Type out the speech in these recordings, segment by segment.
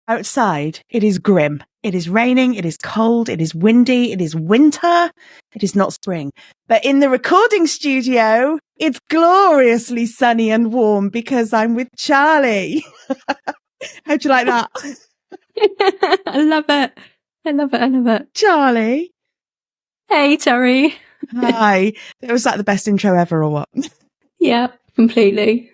Outside, it is grim. It is raining. It is cold. It is windy. It is winter. It is not spring. But in the recording studio, it's gloriously sunny and warm because I'm with Charlie. How'd you like that? I love it. I love it. I love it. Charlie. Hey, Terry. Hi. Was that the best intro ever or what? Yeah, completely.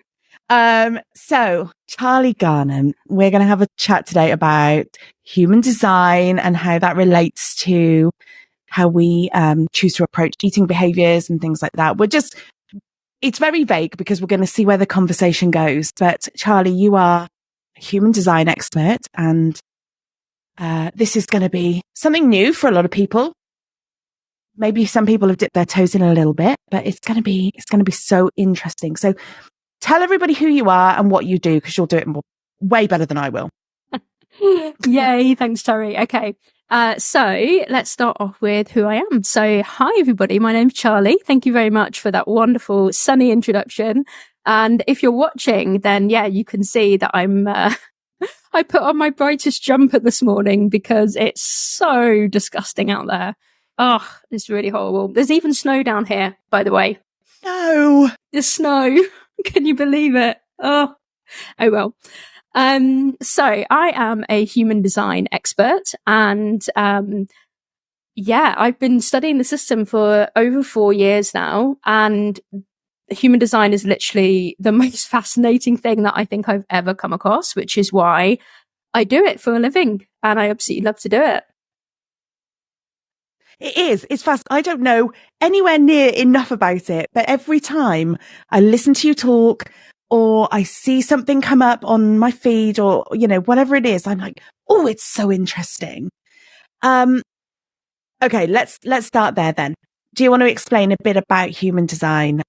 So Charlie Garnham, we're going to have a chat today about human design and how that relates to how we choose to approach eating behaviors and things like that. It's very vague because we're going to see where the conversation goes. But Charlie, you are a human design expert, and this is going to be something new for a lot of people. Maybe some people have dipped their toes in a little bit, but it's going to be so interesting. So tell everybody who you are and what you do, because you'll do it way better than I will. Yay. Thanks, Terry. Okay. So let's start off with who I am. So hi, everybody. My name's Charlie. Thank you very much for that wonderful sunny introduction. And if you're watching, then yeah, you can see that I put on my brightest jumper this morning because it's so disgusting out there. Oh, it's really horrible. There's even snow down here, by the way. No. The snow. Can you believe it? Oh well. So I am a human design expert, and I've been studying the system for over 4 years now, and human design is literally the most fascinating thing that I think I've ever come across, which is why I do it for a living, and I absolutely love to do it. It is. It's fast. I don't know anywhere near enough about it, but every time I listen to you talk or I see something come up on my feed or, whatever it is, I'm like, oh, it's so interesting. Okay, let's start there then. Do you want to explain a bit about human design,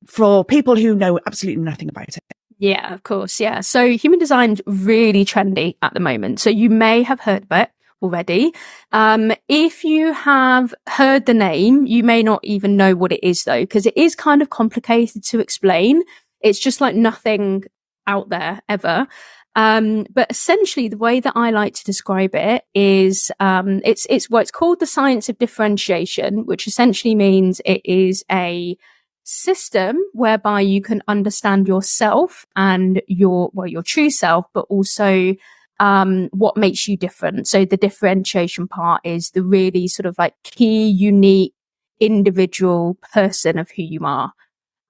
for people who know absolutely nothing about it? Yeah, of course. Yeah. So human design's really trendy at the moment. So you may have heard of it already. If you have heard the name, you may not even know what it is though, because it is kind of complicated to explain. It's just like nothing out there ever. But essentially the way that I like to describe it is, it's called the science of differentiation, which essentially means it is a system whereby you can understand yourself and your true self, but also what makes you different. So the differentiation part is the really sort of like key, unique, individual person of who you are.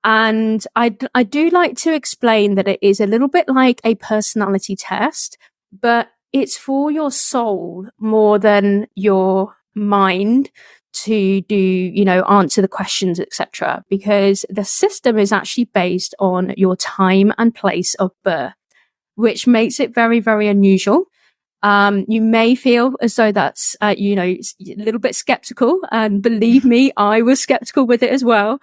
And I do like to explain that it is a little bit like a personality test, but it's for your soul more than your mind to do, answer the questions, etc. Because the system is actually based on your time and place of birth, which makes it very, very unusual. You may feel as though that's, a little bit skeptical, and believe me, I was skeptical with it as well.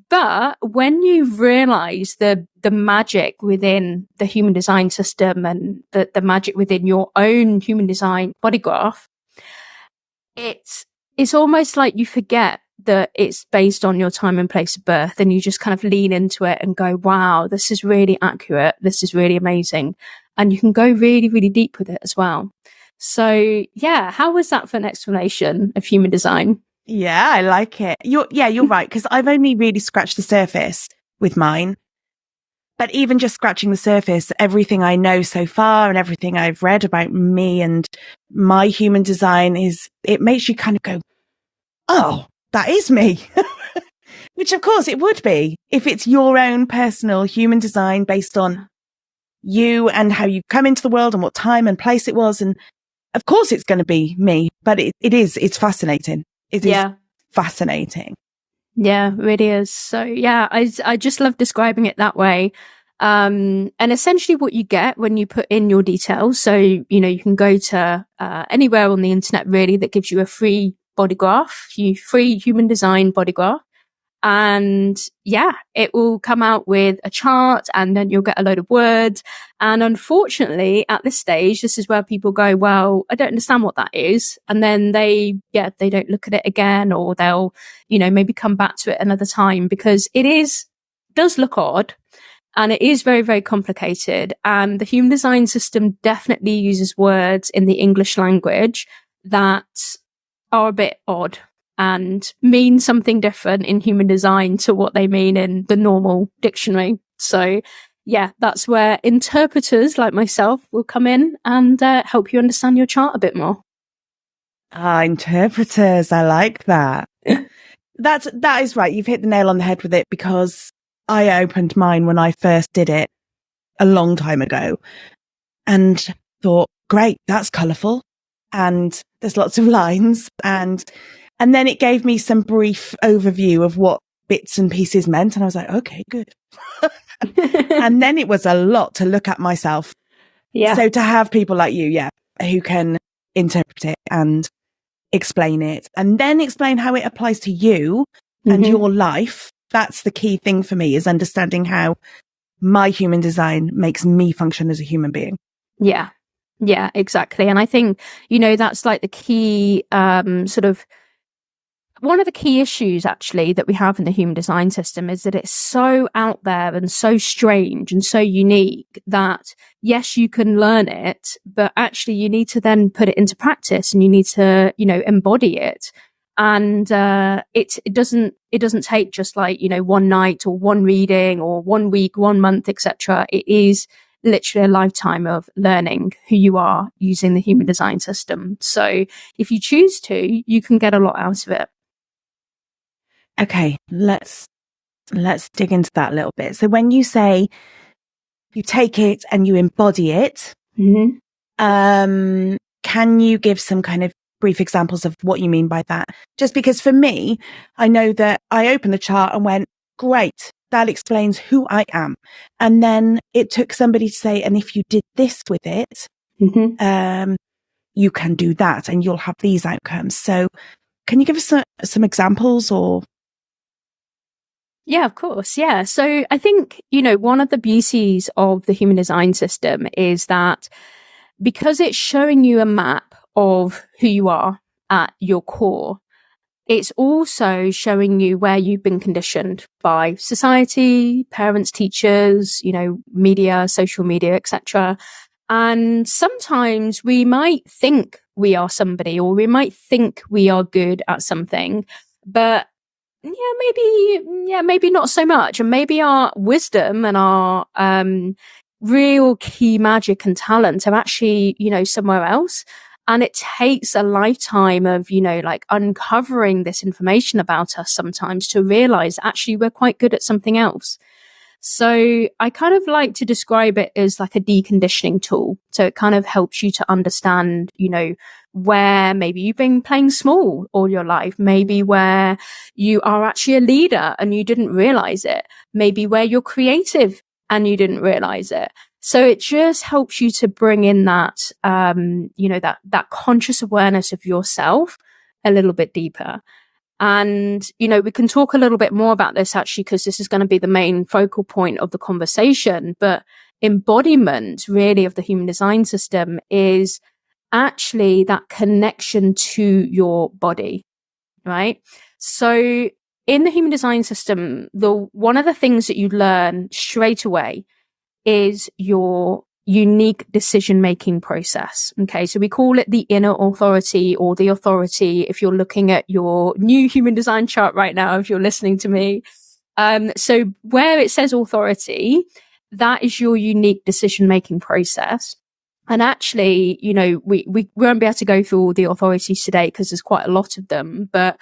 But when you realize the magic within the human design system and the magic within your own human design body graph, it's almost like you forget that it's based on your time and place of birth, and you just kind of lean into it and go, wow, this is really accurate. This is really amazing. And you can go really, really deep with it as well. So yeah, how was that for an explanation of human design? Yeah, I like it. You're right. Cause I've only really scratched the surface with mine, but even just scratching the surface, everything I know so far and everything I've read about me and my human design it makes you kind of go, oh, that is me. Which of course it would be if it's your own personal human design based on you and how you come into the world and what time and place it was. And of course it's going to be me, but it's fascinating. It is fascinating. Yeah, it really is. So yeah, I just love describing it that way. And essentially what you get when you put in your details. So, you can go to, anywhere on the internet really that gives you a free body graph, free human design body graph. And yeah, it will come out with a chart, and then you'll get a load of words. And unfortunately, at this stage, this is where people go, well, I don't understand what that is. And then they don't look at it again, or they'll, maybe come back to it another time, because it does look odd. And it is very, very complicated. And the human design system definitely uses words in the English language that are a bit odd and mean something different in human design to what they mean in the normal dictionary. So yeah, that's where interpreters like myself will come in and help you understand your chart a bit more. Interpreters. I like that. That is right. You've hit the nail on the head with it, because I opened mine when I first did it a long time ago and thought, great, that's colourful. And there's lots of lines. And then it gave me some brief overview of what bits and pieces meant. And I was like, okay, good. And then it was a lot to look at myself. Yeah. So to have people like you, who can interpret it and explain it and then explain how it applies to you and your life. That's the key thing for me, is understanding how my human design makes me function as a human being. Yeah. Yeah, exactly. And I think, that's like the key, sort of one of the key issues actually that we have in the human design system is that it's so out there and so strange and so unique that yes, you can learn it, but actually you need to then put it into practice and you need to, embody it. And, it doesn't take just like, one night or one reading or 1 week, 1 month, etc. It is literally a lifetime of learning who you are using the human design system. So if you choose to, you can get a lot out of it. Okay, let's dig into that a little bit. So when you say you take it and you embody it, can you give some kind of brief examples of what you mean by that? Just because for me, I know that I opened the chart and went, great, that explains who I am. And then it took somebody to say, and if you did this with it, you can do that and you'll have these outcomes. So can you give us some examples or... Yeah, of course. Yeah. So I think, one of the beauties of the human design system is that because it's showing you a map of who you are at your core, it's also showing you where you've been conditioned by society, parents, teachers, media, social media, etc. And sometimes we might think we are somebody, or we might think we are good at something, but maybe not so much. And maybe our wisdom and our real key magic and talent are actually, somewhere else. And it takes a lifetime of, like uncovering this information about us sometimes to realize actually we're quite good at something else. So I kind of like to describe it as like a deconditioning tool. So it kind of helps you to understand, where maybe you've been playing small all your life, maybe where you are actually a leader and you didn't realize it, maybe where you're creative and you didn't realize it. So it just helps you to bring in that, that conscious awareness of yourself a little bit deeper. And, we can talk a little bit more about this actually, because this is going to be the main focal point of the conversation. But embodiment really of the human design system is actually that connection to your body, right? So in the human design system, one of the things that you learn straight away is your unique decision-making process. Okay. So we call it the inner authority, or the authority if you're looking at your new human design chart right now, if you're listening to me. So where it says authority, that is your unique decision-making process. And actually, we won't be able to go through all the authorities today because there's quite a lot of them, but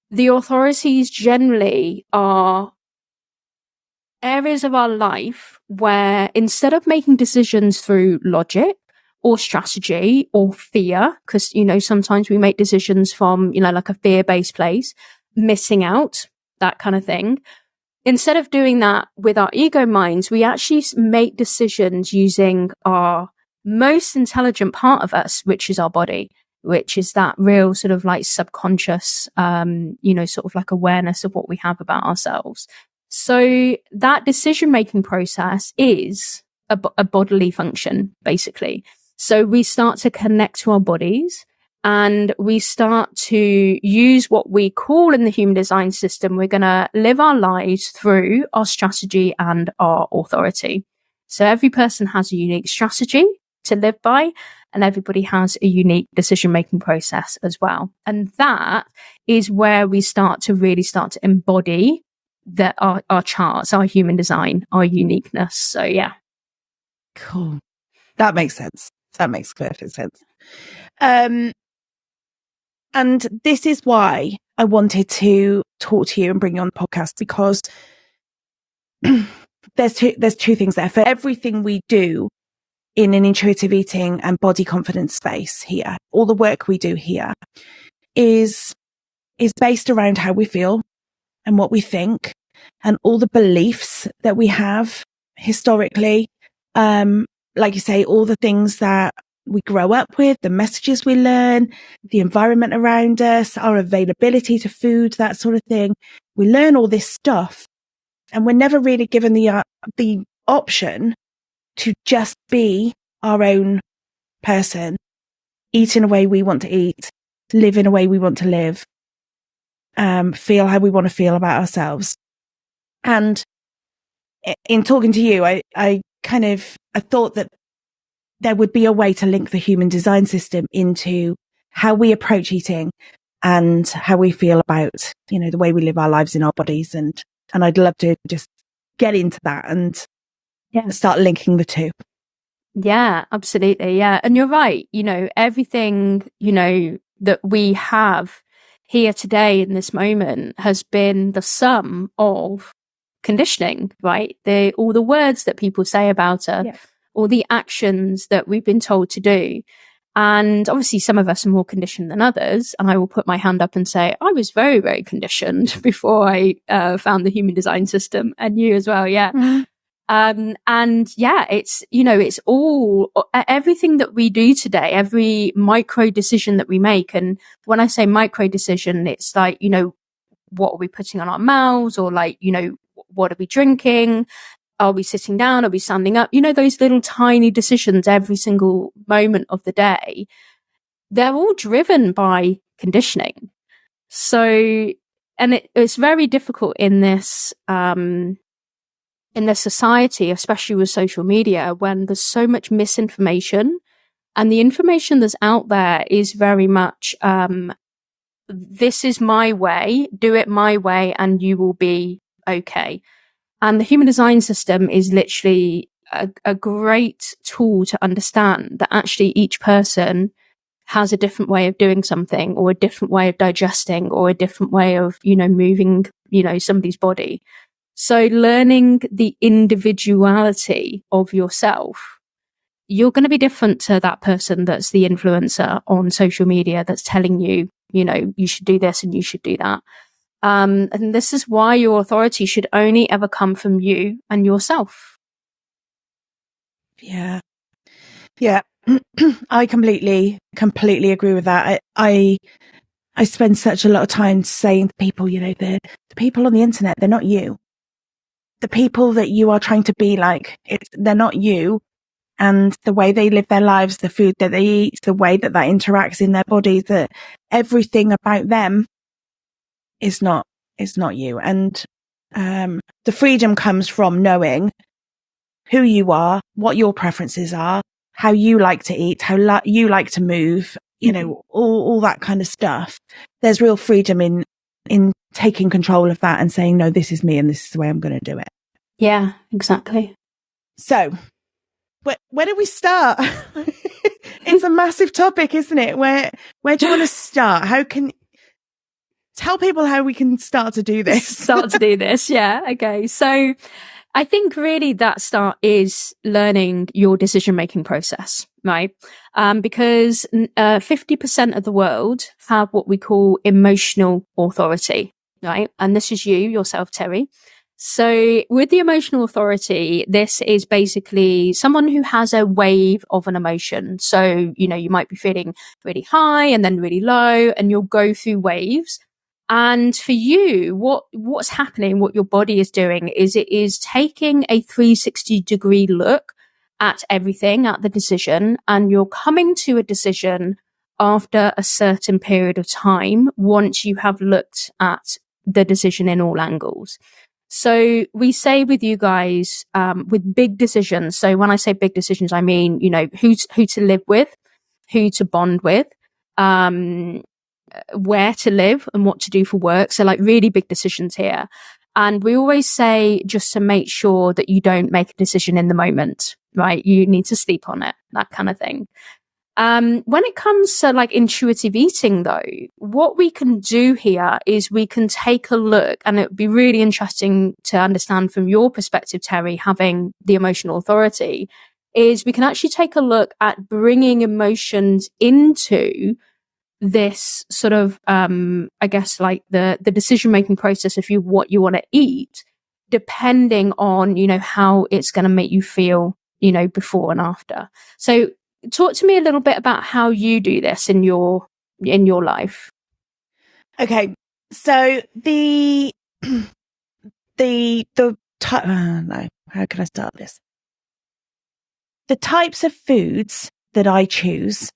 the authorities generally are areas of our life where instead of making decisions through logic or strategy or fear, because, sometimes we make decisions from, like a fear-based place, missing out, that kind of thing. Instead of doing that with our ego minds, we actually make decisions using our most intelligent part of us, which is our body, which is that real sort of like subconscious, sort of like awareness of what we have about ourselves. So that decision-making process is a bodily function, basically. So we start to connect to our bodies and we start to use what we call in the human design system, we're going to live our lives through our strategy and our authority. So every person has a unique strategy to live by, and everybody has a unique decision-making process as well. And that is where we start to embody our charts, our human design, our uniqueness. So yeah. Cool. That makes sense. That makes perfect sense. And this is why I wanted to talk to you and bring you on the podcast, because there's two things there. For everything we do in an intuitive eating and body confidence space here, all the work we do here is based around how we feel and what we think and all the beliefs that we have historically. Like you say, all the things that we grow up with, the messages we learn, the environment around us, our availability to food, that sort of thing. We learn all this stuff, and we're never really given the option to just be our own person, eat in a way we want to eat, live in a way we want to live, feel how we want to feel about ourselves. And in talking to you, I thought that there would be a way to link the human design system into how we approach eating and how we feel about, the way we live our lives in our bodies. And I'd love to just get into that and start linking the two. Yeah, absolutely. Yeah. And you're right. Everything, that we have here today in this moment has been the sum of conditioning, right? All the words that people say about us, all the actions that we've been told to do. And obviously some of us are more conditioned than others. And I will put my hand up and say, I was very, very conditioned before I found the human design system, and you as well. Yeah. Mm-hmm. It's all, everything that we do today, every micro decision that we make. And when I say micro decision, it's like, what are we putting on our mouths, or like, what are we drinking? Are we sitting down? Are we standing up? Those little tiny decisions every single moment of the day, they're all driven by conditioning. So, and it's very difficult in this society, especially with social media, when there's so much misinformation, and the information that's out there is very much, this is my way, do it my way, and you will be okay. And the human design system is literally a great tool to understand that actually each person has a different way of doing something, or a different way of digesting, or a different way of, moving, somebody's body. So learning the individuality of yourself, you're going to be different to that person that's the influencer on social media that's telling you, you should do this and you should do that. And this is why your authority should only ever come from you and yourself. Yeah. Yeah. I completely agree with that. I spend such a lot of time saying to people, the people on the internet, they're not you. The people that you are trying to be like, they're not you. And the way they live their lives, the food that they eat, the way that interacts in their bodies, that everything about them is not you. And the freedom comes from knowing who you are, what your preferences are, how you like to eat, how you like to move, all that kind of stuff. There's real freedom in taking control of that and saying, no, this is me and this is the way I'm going to do it. Yeah, exactly. So where do we start? It's a massive topic, isn't it? Where do you want to start? Tell people how we can start to do this. Yeah. Okay. So I think really that start is learning your decision-making process, right? Because 50% of the world have what we call emotional authority, right? And this is yourself, Terry. So with the emotional authority, this is basically someone who has a wave of an emotion. So, you might be feeling really high and then really low, and you'll go through waves. And for you, what's happening, what your body is doing is it is taking a 360-degree look at everything, at the decision, and you're coming to a decision after a certain period of time, once you have looked at the decision in all angles. So we say with you guys, with big decisions. So when I say big decisions, I mean, who to live with, who to bond with, where to live and what to do for work. So like really big decisions here. And we always say just to make sure that you don't make a decision in the moment, right? You need to sleep on it, that kind of thing. When it comes to like intuitive eating though, what we can do here is we can take a look, and it would be really interesting to understand from your perspective, Terry, having the emotional authority, is we can actually take a look at bringing emotions into this sort of, I guess like the decision-making process of what you want to eat, depending on, how it's going to make you feel, before and after. So talk to me a little bit about how you do this in your life. Okay. So no, how can I start this? The types of foods that I choose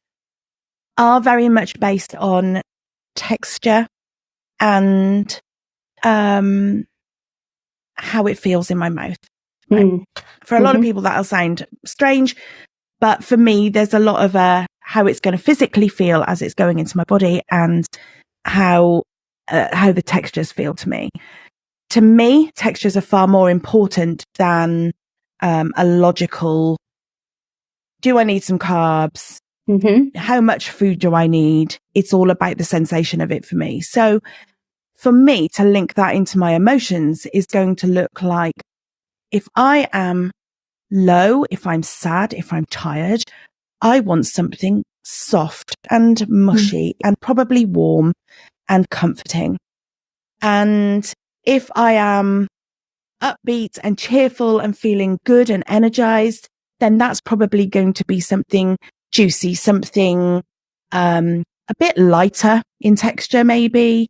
are very much based on texture and how it feels in my mouth. Right? For a lot of people, that'll sound strange, but for me, there's a lot of how it's going to physically feel as it's going into my body, and how the textures feel to me. To me, textures are far more important than a logical, do I need some carbs? How much food do I need? It's all about the sensation of it for me. So for me to link that into my emotions is going to look like, if I am low, if I'm sad, if I'm tired, I want something soft and mushy and probably warm and comforting. And if I am upbeat and cheerful and feeling good and energized, then that's probably going to be something juicy, something a bit lighter in texture, maybe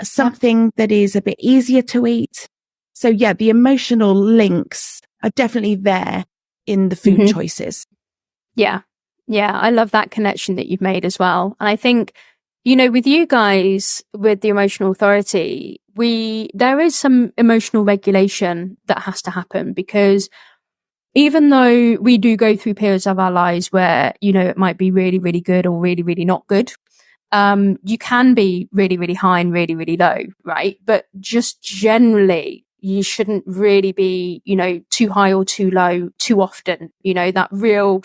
something that is a bit easier to eat. So yeah, the emotional links are definitely there in the food choices. Yeah. I love that connection that you've made as well. And I think, with you guys, with the emotional authority, there is some emotional regulation that has to happen, because even though we do go through periods of our lives where, it might be really, really good or really, really not good, you can be really, really high and really, really low, right? But just generally, you shouldn't really be, too high or too low too often, that real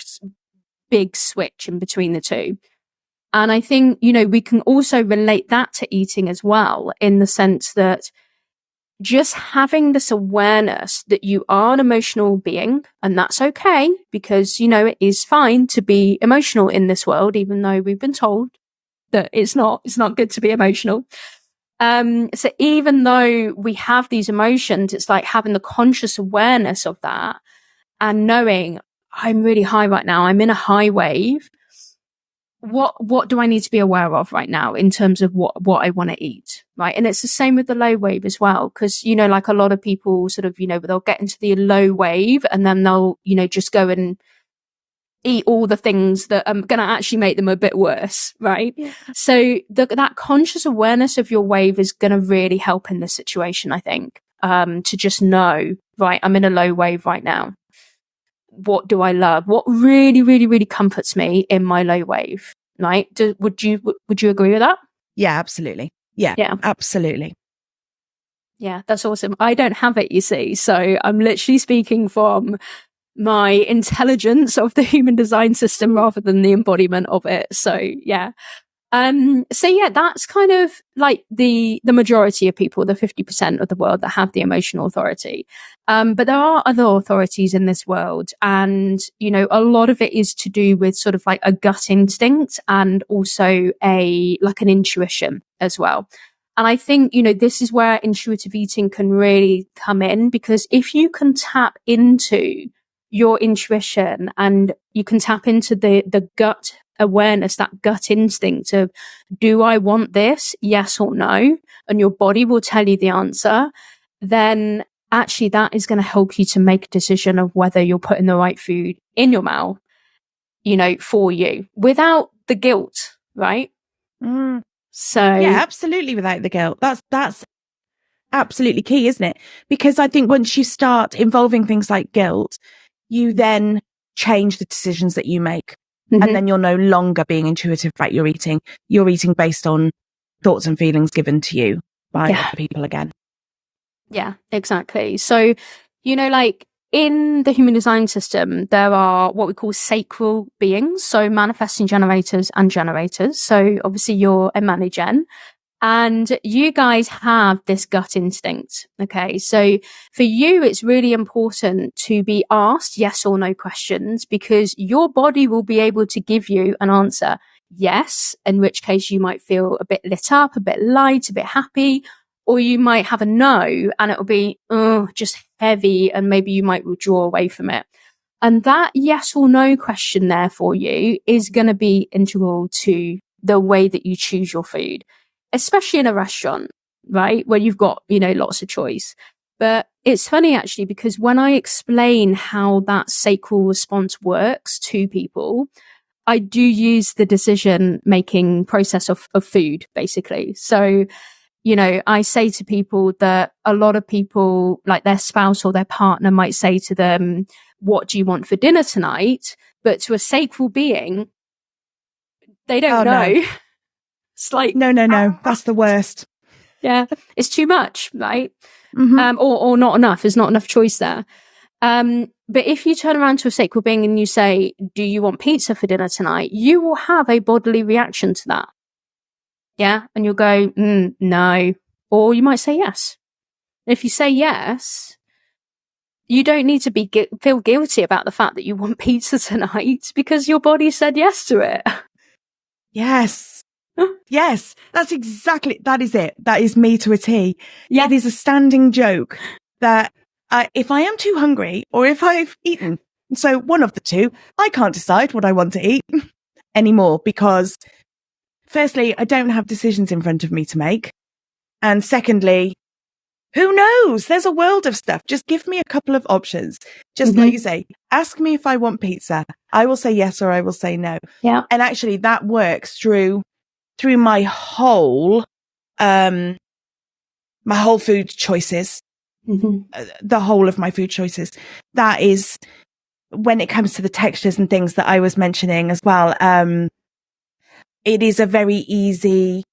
big switch in between the two. And I think, we can also relate that to eating as well, in the sense that just having this awareness that you are an emotional being, and that's okay, because, it is fine to be emotional in this world, even though we've been told that it's not good to be emotional. So even though we have these emotions, it's like having the conscious awareness of that and knowing, I'm really high right now, I'm in a high wave. What do I need to be aware of right now in terms of what I want to eat, right? And it's the same with the low wave as well, because, like a lot of people sort of, they'll get into the low wave and then they'll, just go and eat all the things that are going to actually make them a bit worse, right? Yeah. So that conscious awareness of your wave is going to really help in this situation, I think, to just know, right, I'm in a low wave right now. What do I love? What really, really, really comforts me in my low wave, right? Would you agree with that? Yeah, absolutely. Yeah, absolutely. Yeah, that's awesome. I don't have it, you see. So I'm literally speaking from my intelligence of the human design system rather than the embodiment of it. So yeah. That's kind of like the majority of people, the 50% of the world that have the emotional authority. But there are other authorities in this world. And, a lot of it is to do with sort of like a gut instinct and also an intuition as well. And I think, this is where intuitive eating can really come in, because if you can tap into your intuition and you can tap into the gut awareness, that gut instinct of, do I want this? Yes or no? And your body will tell you the answer. Then actually that is going to help you to make a decision of whether you're putting the right food in your mouth, for you, without the guilt right? Mm. So Yeah, absolutely. Without the guilt, that's absolutely key, isn't it? Because I think once you start involving things like guilt, you then change the decisions that you make. And then you're no longer being intuitive about your eating. You're eating based on thoughts and feelings given to you by other people again. Yeah, exactly. So, like in the human design system, there are what we call sacral beings. So manifesting generators and generators. So obviously you're a mani-gen. And you guys have this gut instinct. Okay. So for you, it's really important to be asked yes or no questions, because your body will be able to give you an answer. Yes. In which case you might feel a bit lit up, a bit light, a bit happy, or you might have a no and it'll be just heavy, and maybe you might withdraw away from it. And that yes or no question there for you is going to be integral to the way that you choose your food, especially in a restaurant, right? Where you've got, lots of choice. But it's funny actually, because when I explain how that sacral response works to people, I do use the decision making process of food, basically. So, I say to people that a lot of people, like their spouse or their partner, might say to them, what do you want for dinner tonight? But to a sacral being, they don't know. No. It's like, no. That's the worst. Yeah. It's too much, right? Or not enough. There's not enough choice there. But if you turn around to a sacral being and you say, do you want pizza for dinner tonight? You will have a bodily reaction to that. Yeah. And you'll go, no. Or you might say yes. If you say yes, you don't need to feel guilty about the fact that you want pizza tonight, because your body said yes to it. Yes. Yes. That is it. That is me to a T. Yeah. It is a standing joke that if I am too hungry or if I've eaten, so one of the two, I can't decide what I want to eat anymore, because firstly, I don't have decisions in front of me to make. And secondly, who knows? There's a world of stuff. Just give me a couple of options. Just like you say, ask me if I want pizza. I will say yes or I will say no. Yeah. And actually that works through my whole food choices, the whole of my food choices. That is when it comes to the textures and things that I was mentioning as well. It is a very easy,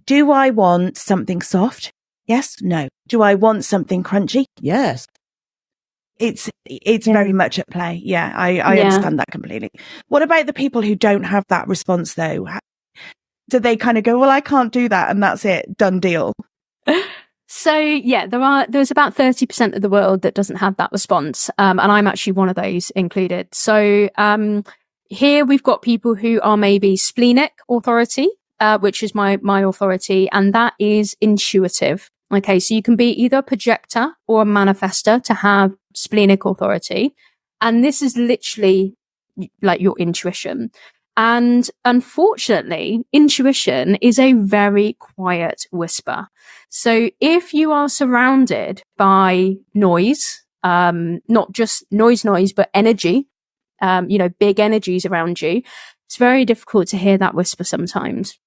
do I want something soft? Yes. No. Do I want something crunchy? Yes. It's very much at play. Yeah. I understand that completely. What about the people who don't have that response though? Do they kind of go, well, I can't do that, and that's it, done deal? So yeah, there's about 30% of the world that doesn't have that response. And I'm actually one of those included. So, here we've got people who are maybe spleenic authority, which is my authority, and that is intuitive. Okay. So you can be either a projector or a manifester to have splenic authority. And this is literally like your intuition. And unfortunately, intuition is a very quiet whisper. So if you are surrounded by noise, not just noise, but energy, big energies around you, it's very difficult to hear that whisper sometimes.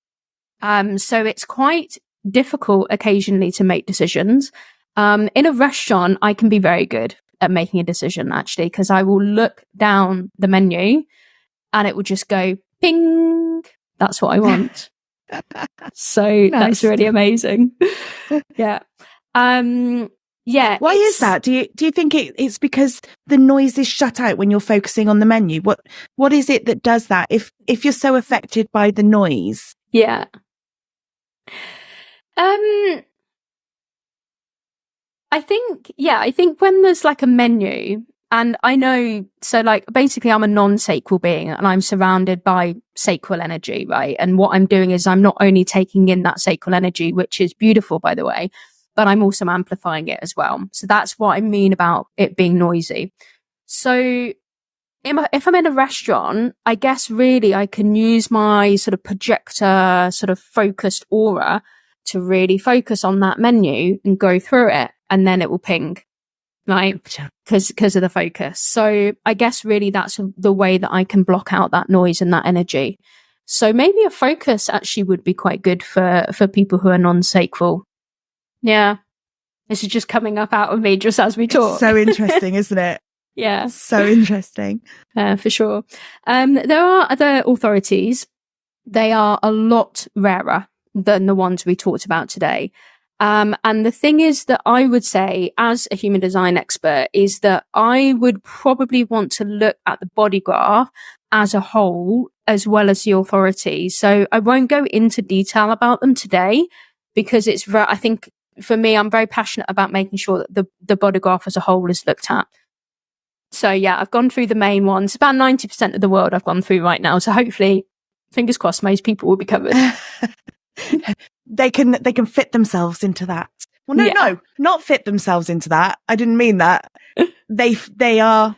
So it's quite difficult occasionally to make decisions. In a restaurant, I can be very good at making a decision, actually, because I will look down the menu and it will just go ping. That's what I want. So nice. That's really amazing. Yeah. Yeah. Why is that? Do you think it's because the noise is shut out when you're focusing on the menu? What is it that does that? If you're so affected by the noise? Yeah. I think when there's like a menu, and I know, so like basically I'm a non-sacral being and I'm surrounded by sacral energy, right? And what I'm doing is I'm not only taking in that sacral energy, which is beautiful, by the way, but I'm also amplifying it as well. So that's what I mean about it being noisy. So if I'm in a restaurant, I guess really I can use my sort of projector, sort of focused aura to really focus on that menu and go through it, and then it will ping. Right, because of the focus. So I guess really that's the way that I can block out that noise and that energy. So maybe a focus actually would be quite good for people who are non-sacral. Yeah. This is just coming up out of me just as we talk. It's so interesting, isn't it? Yeah. So interesting. For sure. There are other authorities. They are a lot rarer than the ones we talked about today. And the thing is that I would say, as a human design expert, is that I would probably want to look at the body graph as a whole, as well as the authorities. So I won't go into detail about them today, because I think for me, I'm very passionate about making sure that the body graph as a whole is looked at. So yeah, I've gone through the main ones. About 90% of the world I've gone through right now. So hopefully, fingers crossed, most people will be covered. They can fit themselves into that. Well, no, not fit themselves into that. I didn't mean that. They are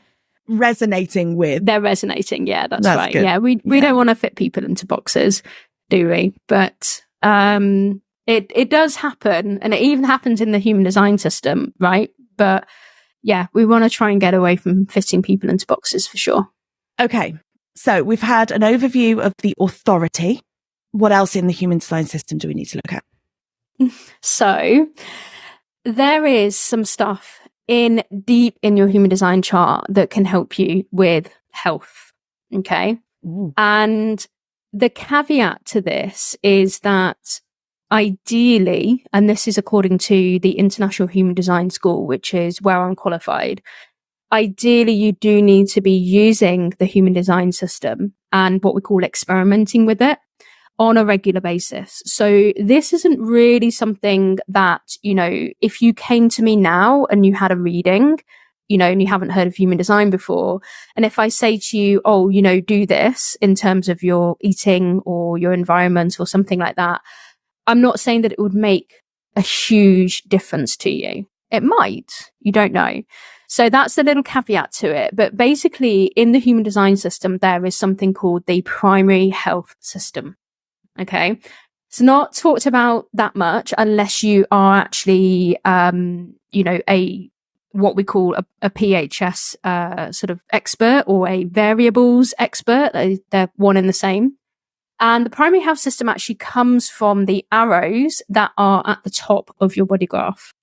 resonating with. They're resonating. Yeah, that's right. Good. Yeah, we don't want to fit people into boxes, do we? But it does happen, and it even happens in the human design system, right? But yeah, we want to try and get away from fitting people into boxes for sure. Okay, so we've had an overview of the authority. What else in the human design system do we need to look at? So there is some stuff deep in your human design chart that can help you with health. Okay. Ooh. And the caveat to this is that ideally, and this is according to the International Human Design School, which is where I'm qualified, ideally you do need to be using the human design system and what we call experimenting with it on a regular basis. So this isn't really something that, if you came to me now and you had a reading, and you haven't heard of human design before, and if I say to you, do this in terms of your eating or your environment or something like that, I'm not saying that it would make a huge difference to you. It might, you don't know. So that's the little caveat to it. But basically in the human design system, there is something called the primary health system. Okay. It's not talked about that much unless you are actually, what we call a PHS, sort of expert, or a variables expert. They're one and the same. And the primary health system actually comes from the arrows that are at the top of your body graph.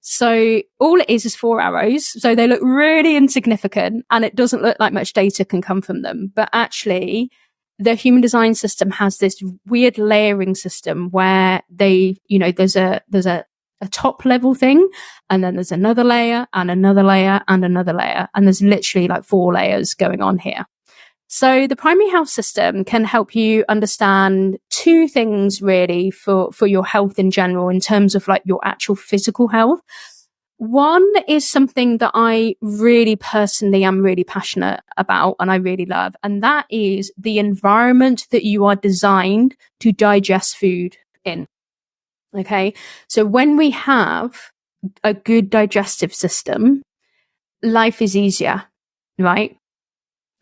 So all it is 4 arrows. So they look really insignificant, and it doesn't look like much data can come from them. But actually, the human design system has this weird layering system where there's a top level thing, and then there's another layer and another layer and another layer. And there's literally like 4 layers going on here. So the primary health system can help you understand 2 things really for your health in general, in terms of like your actual physical health. One is something that I really personally am really passionate about and I really love, and that is the environment that you are designed to digest food in. Okay. So when we have a good digestive system, life is easier, right?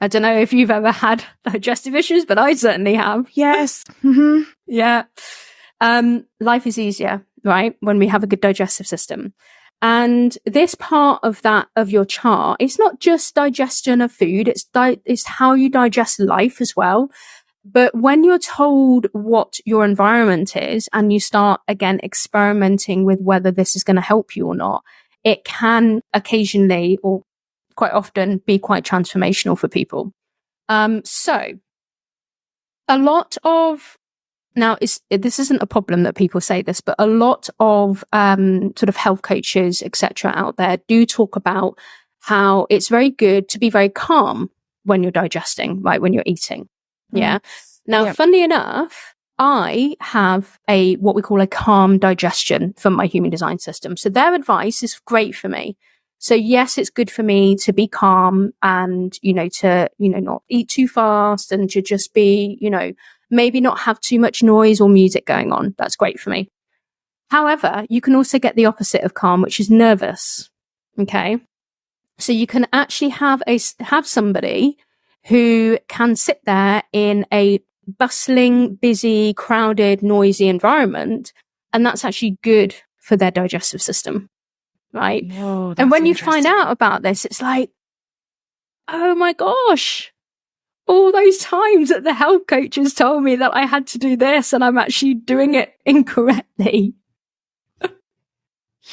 I don't know if you've ever had digestive issues, but I certainly have. Yes. Mm-hmm. Yeah. Life is easier, right? When we have a good digestive system. And this part of your chart, it's not just digestion of food, it's how you digest life as well. But when you're told what your environment is and you start again experimenting with whether this is going to help you or not, it can occasionally or quite often be quite transformational for people. So a lot of now, this isn't a problem that people say this, but a lot of sort of health coaches, etc., out there do talk about how it's very good to be very calm when you're digesting, right? When you're eating. Yeah. Now, funnily enough, I have what we call a calm digestion from my human design system. So their advice is great for me. So yes, it's good for me to be calm and, to, not eat too fast and to just be, maybe not have too much noise or music going on. That's great for me. However, you can also get the opposite of calm, which is nervous. Okay. So you can actually have somebody who can sit there in a bustling, busy, crowded, noisy environment. And that's actually good for their digestive system. Right. Oh, and when you find out about this, it's like, oh my gosh, all those times that the health coaches told me that I had to do this and I'm actually doing it incorrectly.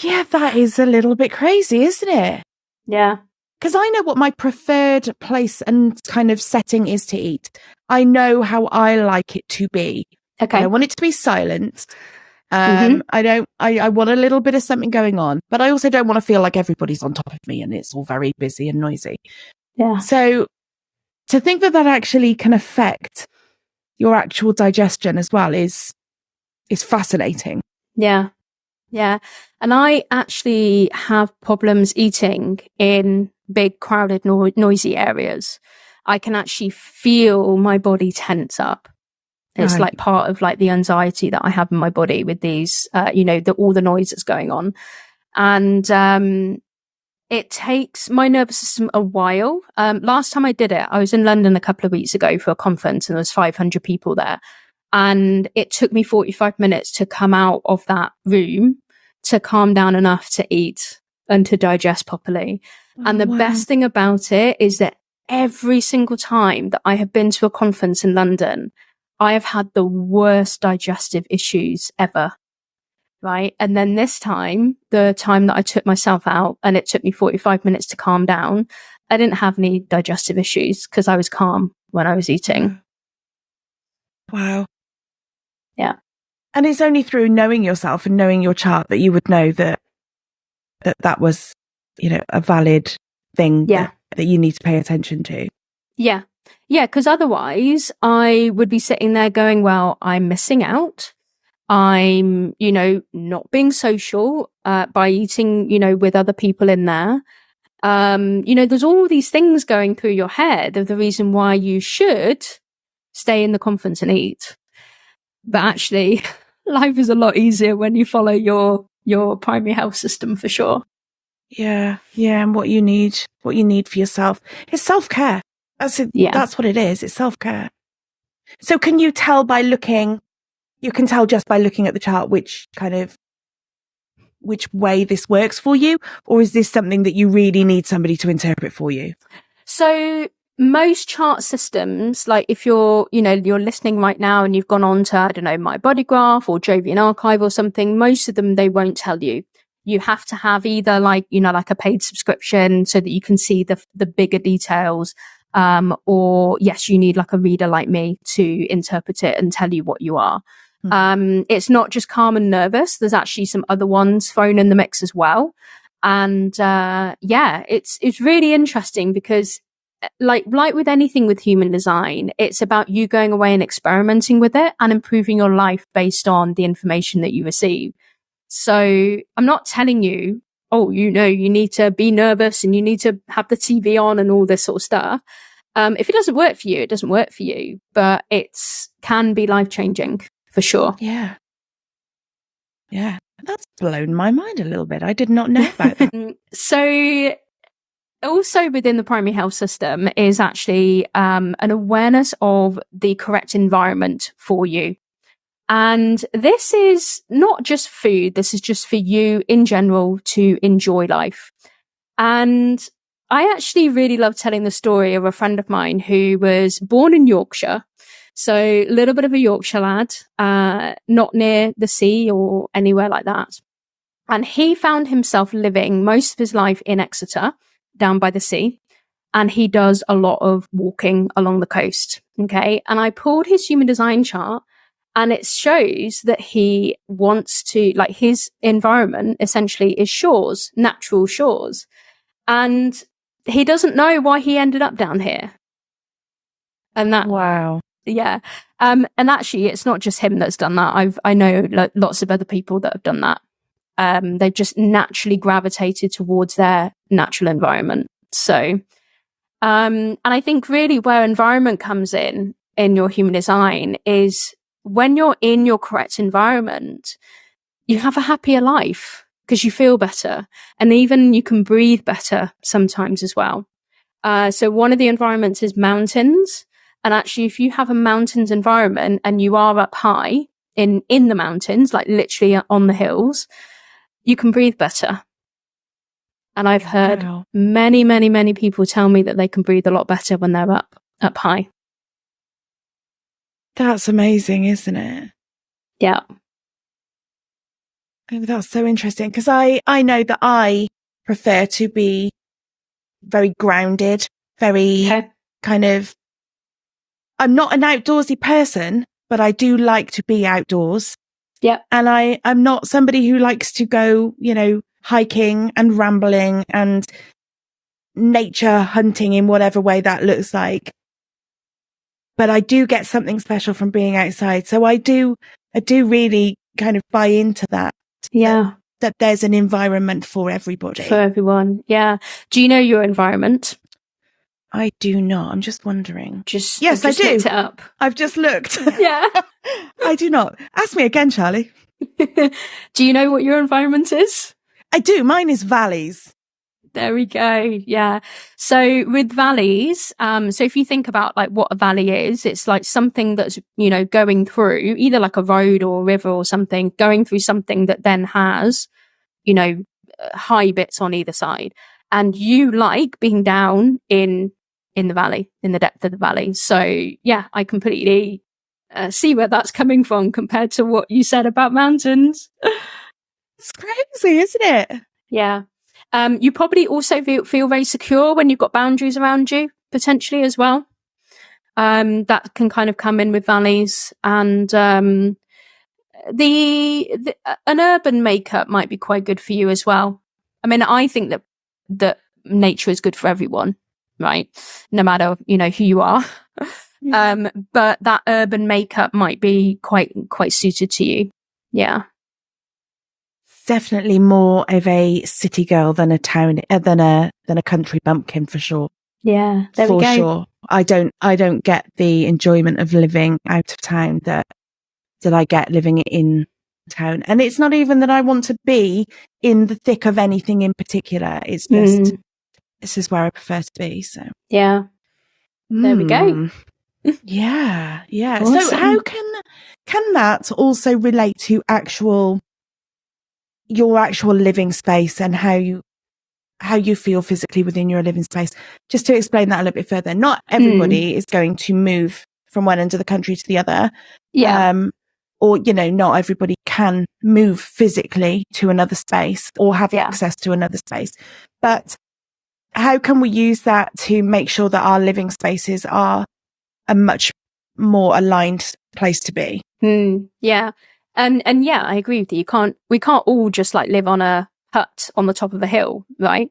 Yeah, that is a little bit crazy, isn't it? Yeah. Because I know what my preferred place and kind of setting is to eat. I know how I like it to be. Okay. I want it to be silent. Mhm. I want a little bit of something going on, but I also don't want to feel like everybody's on top of me and it's all very busy and noisy. Yeah. So to think that that actually can affect your actual digestion as well is fascinating. Yeah. Yeah. And I actually have problems eating in big, crowded, noisy areas. I can actually feel my body tense up. It's Right. like part of like the anxiety that I have in my body with these, all the noise that's going on. And, it takes my nervous system a while. Last time I did it, I was in London a couple of weeks ago for a conference and there was 500 people there. And it took me 45 minutes to come out of that room to calm down enough to eat and to digest properly. And the best thing about it is that every single time that I have been to a conference in London, I have had the worst digestive issues ever. Right. And then this time, the time that I took myself out and it took me 45 minutes to calm down, I didn't have any digestive issues because I was calm when I was eating. Wow. Yeah. And it's only through knowing yourself and knowing your chart that you would know that was, a valid thing that you need to pay attention to. Yeah. Yeah. Because otherwise I would be sitting there going, well, I'm missing out. I'm, not being social, by eating, with other people in there. There's all these things going through your head of the reason why you should stay in the conference and eat. But actually, life is a lot easier when you follow your primary health system for sure. Yeah. Yeah. And what you need for yourself is self-care. That's what it is. It's self-care. So can you tell you can tell just by looking at the chart which way this works for you? Or is this something that you really need somebody to interpret for you? So most chart systems, like if you're listening right now and you've gone on to, I don't know, My Body Graph or Jovian Archive or something, most of them, they won't tell you. You have to have either like a paid subscription so that you can see the bigger details. Or yes, you need like a reader like me to interpret it and tell you what you are. It's not just calm and nervous. There's actually some other ones thrown in the mix as well. And, it's really interesting because like with anything with human design, it's about you going away and experimenting with it and improving your life based on the information that you receive. So I'm not telling you, you need to be nervous and you need to have the TV on and all this sort of stuff. If it doesn't work for you, it doesn't work for you, but can be life-changing for sure. Yeah. Yeah. That's blown my mind a little bit. I did not know about that. So also within the primary health system is actually an awareness of the correct environment for you. And this is not just food. This is just for you in general to enjoy life. And I actually really love telling the story of a friend of mine who was born in Yorkshire. So a little bit of a Yorkshire lad, not near the sea or anywhere like that. And he found himself living most of his life in Exeter, down by the sea. And he does a lot of walking along the coast. Okay. And I pulled his human design chart and it shows that he wants to, like, his environment essentially is shores, natural shores. And he doesn't know why he ended up down here. And that, wow. Yeah. And actually it's not just him that's done that. I know lots of other people that have done that. They've just naturally gravitated towards their natural environment. So, and I think really where environment comes in your human design is when you're in your correct environment, you have a happier life because you feel better and even you can breathe better sometimes as well. So one of the environments is mountains. And actually, if you have a mountains environment and you are up high in the mountains, like literally on the hills, you can breathe better. And I've heard many, many, many people tell me that they can breathe a lot better when they're up high. That's amazing, isn't it? Yeah. Oh, that's so interesting, because I know that I prefer to be very grounded, very kind of, I'm not an outdoorsy person, but I do like to be outdoors. Yeah. And I'm not somebody who likes to go, hiking and rambling and nature hunting in whatever way that looks like. But I do get something special from being outside. So I do really kind of buy into that. Yeah. That there's an environment for everybody. For everyone. Yeah. Do you know your environment? I do not. I'm just wondering. Yes, I do. Looked it up. I've just looked. Yeah. I do not. Ask me again, Charlie. Do you know what your environment is? I do. Mine is valleys. There we go. Yeah. So with valleys, so if you think about like what a valley is, it's like something that's, going through either like a road or a river or something, going through something that then has, high bits on either side. And you like being down in the valley, in the depth of the valley. So yeah, I completely see where that's coming from compared to what you said about mountains. It's crazy, isn't it? Yeah. You probably also feel very secure when you've got boundaries around you, potentially as well. That can kind of come in with valleys, and an urban makeup might be quite good for you as well. I mean, I think that nature is good for everyone, right? No matter, who you are. Yeah. But that urban makeup might be quite suited to you. Yeah. Definitely more of a city girl than a town, than a country bumpkin for sure. Yeah, there we go. For sure. I don't get the enjoyment of living out of town that I get living in town. And it's not even that I want to be in the thick of anything in particular. It's just, this is where I prefer to be. So yeah, there we go. Yeah. Awesome. So how can that also relate to your actual living space and how you feel physically within your living space? Just to explain that a little bit further, not everybody is going to move from one end of the country to the other. Yeah. Or, not everybody can move physically to another space or have access to another space. But how can we use that to make sure that our living spaces are a much more aligned place to be? Yeah. And yeah, I agree with you. We can't all just like live on a hut on the top of a hill, right?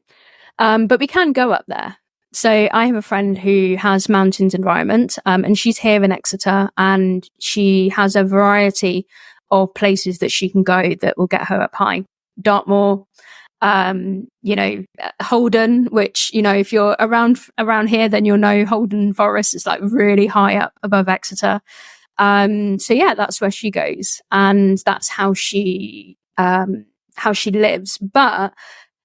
But we can go up there. So I have a friend who has mountains environment, and she's here in Exeter, and she has a variety of places that she can go that will get her up high. Dartmoor, Holden, which, if you're around here, then you'll know Holden Forest is like really high up above Exeter. So yeah, that's where she goes, and that's how she lives. But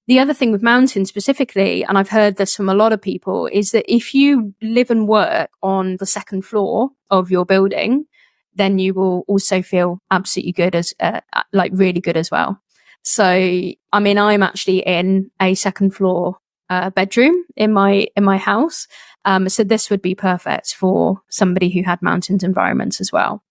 the other thing with mountains specifically, and I've heard this from a lot of people, is that if you live and work on the second floor of your building, then you will also feel absolutely good like really good as well. So, I mean, I'm actually in a second floor bedroom in my house. So this would be perfect for somebody who had mountains environments as well.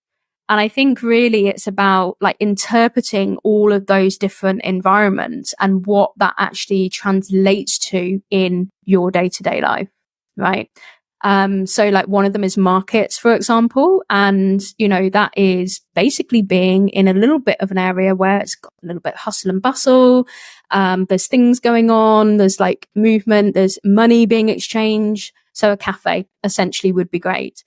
And I think really it's about like interpreting all of those different environments and what that actually translates to in your day-to-day life, right? So like one of them is markets, for example. And, that is basically being in a little bit of an area where it's got a little bit of hustle and bustle. There's things going on. There's like movement. There's money being exchanged. So a cafe essentially would be great.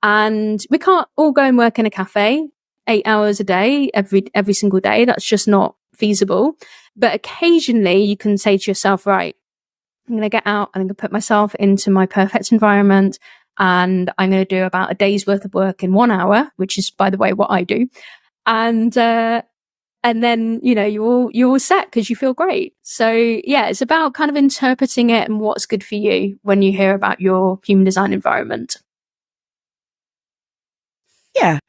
And we can't all go and work in a cafe 8 hours a day, every single day. That's just not feasible. But occasionally you can say to yourself, right, I'm going to get out and I'm going to put myself into my perfect environment, and I'm going to do about a day's worth of work in 1 hour, which is, by the way, what I do. And then, you're all set because you feel great. So yeah, it's about kind of interpreting it and what's good for you when you hear about your human design environment. Yeah.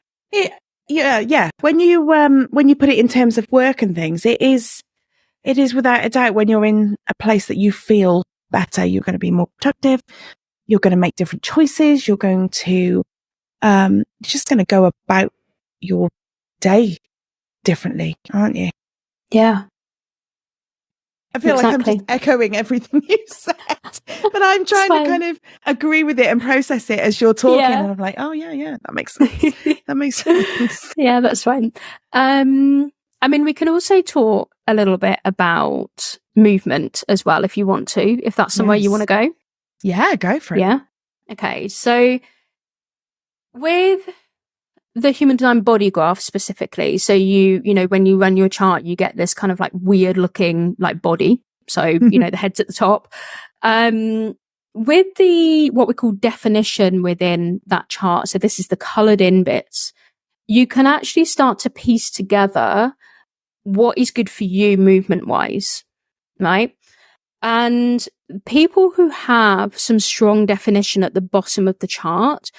When you put it in terms of work and things, it is without a doubt, when you're in a place that you feel better, you're going to be more productive. You're going to make different choices. You're going to you're just going to go about your day differently, aren't you? Yeah. I feel like I'm just echoing everything you said, but I'm trying to kind of agree with it and process it as you're talking. Yeah. And I'm like, oh yeah, that makes sense. That makes sense. Yeah, that's fine. I mean, we can also talk a little bit about movement as well, if you want to, if that's somewhere you want to go. Yeah, go for it. Yeah. Okay. So with the human design body graph specifically, so you know, when you run your chart, you get this kind of like weird looking like body. So, you know, the head's at the top. With the, what we call definition within that chart, so this is the colored in bits, you can actually start to piece together what is good for you movement wise, right? And people who have some strong definition at the bottom of the chart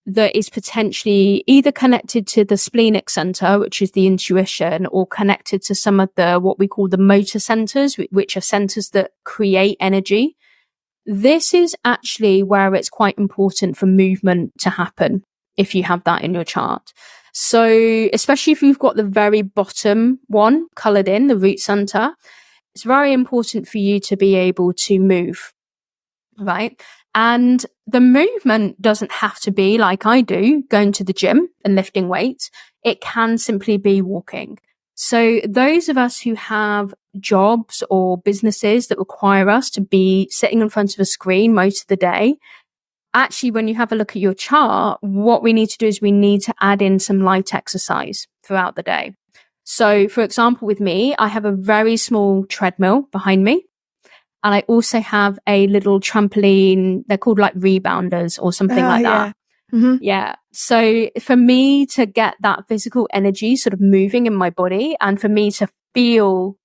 that is potentially either connected to the spleenic center, which is the intuition, or connected to some of the, what we call the motor centers, which are centers that create energy. This is actually where it's quite important for movement to happen if you have that in your chart. So especially if you've got the very bottom one colored in, the root center, it's very important for you to be able to move, right? And the movement doesn't have to be like I do, going to the gym and lifting weights. It can simply be walking. So those of us who have jobs or businesses that require us to be sitting in front of a screen most of the day, actually, when you have a look at your chart, what we need to do is we need to add in some light exercise throughout the day. So for example, with me, I have a very small treadmill behind me. And I also have a little trampoline. They're called like rebounders or something like that. Yeah. Mm-hmm. Yeah. So for me to get that physical energy sort of moving in my body and for me to feel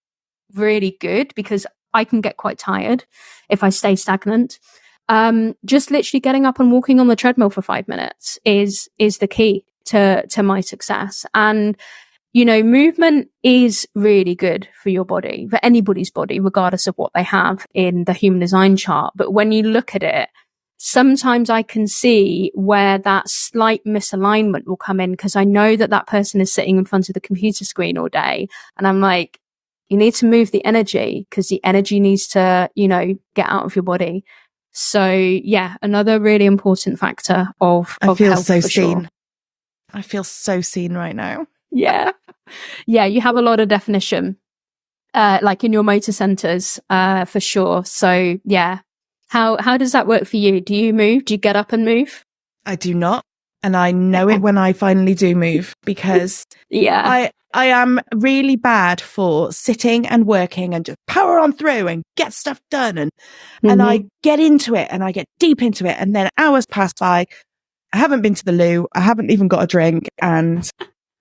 really good, because I can get quite tired if I stay stagnant. Just literally getting up and walking on the treadmill for 5 minutes is the key to my success. And you know, movement is really good for your body, for anybody's body, regardless of what they have in the human design chart. But when you look at it, sometimes I can see where that slight misalignment will come in, because I know that that person is sitting in front of the computer screen all day. And I'm like, you need to move the energy, because the energy needs to, you know, get out of your body. So yeah, another really important factor of I feel health, so for seen. sure. I feel so seen right now. Yeah. Yeah, you have a lot of definition, like in your motor centers, for sure. So yeah. How does that work for you? Do you move? Do you get up and move? I do not. And I know it when I finally do move, because yeah, I am really bad for sitting and working and just power on through and get stuff done. And I get into it and I get deep into it. And then hours pass by. I haven't been to the loo. I haven't even got a drink, and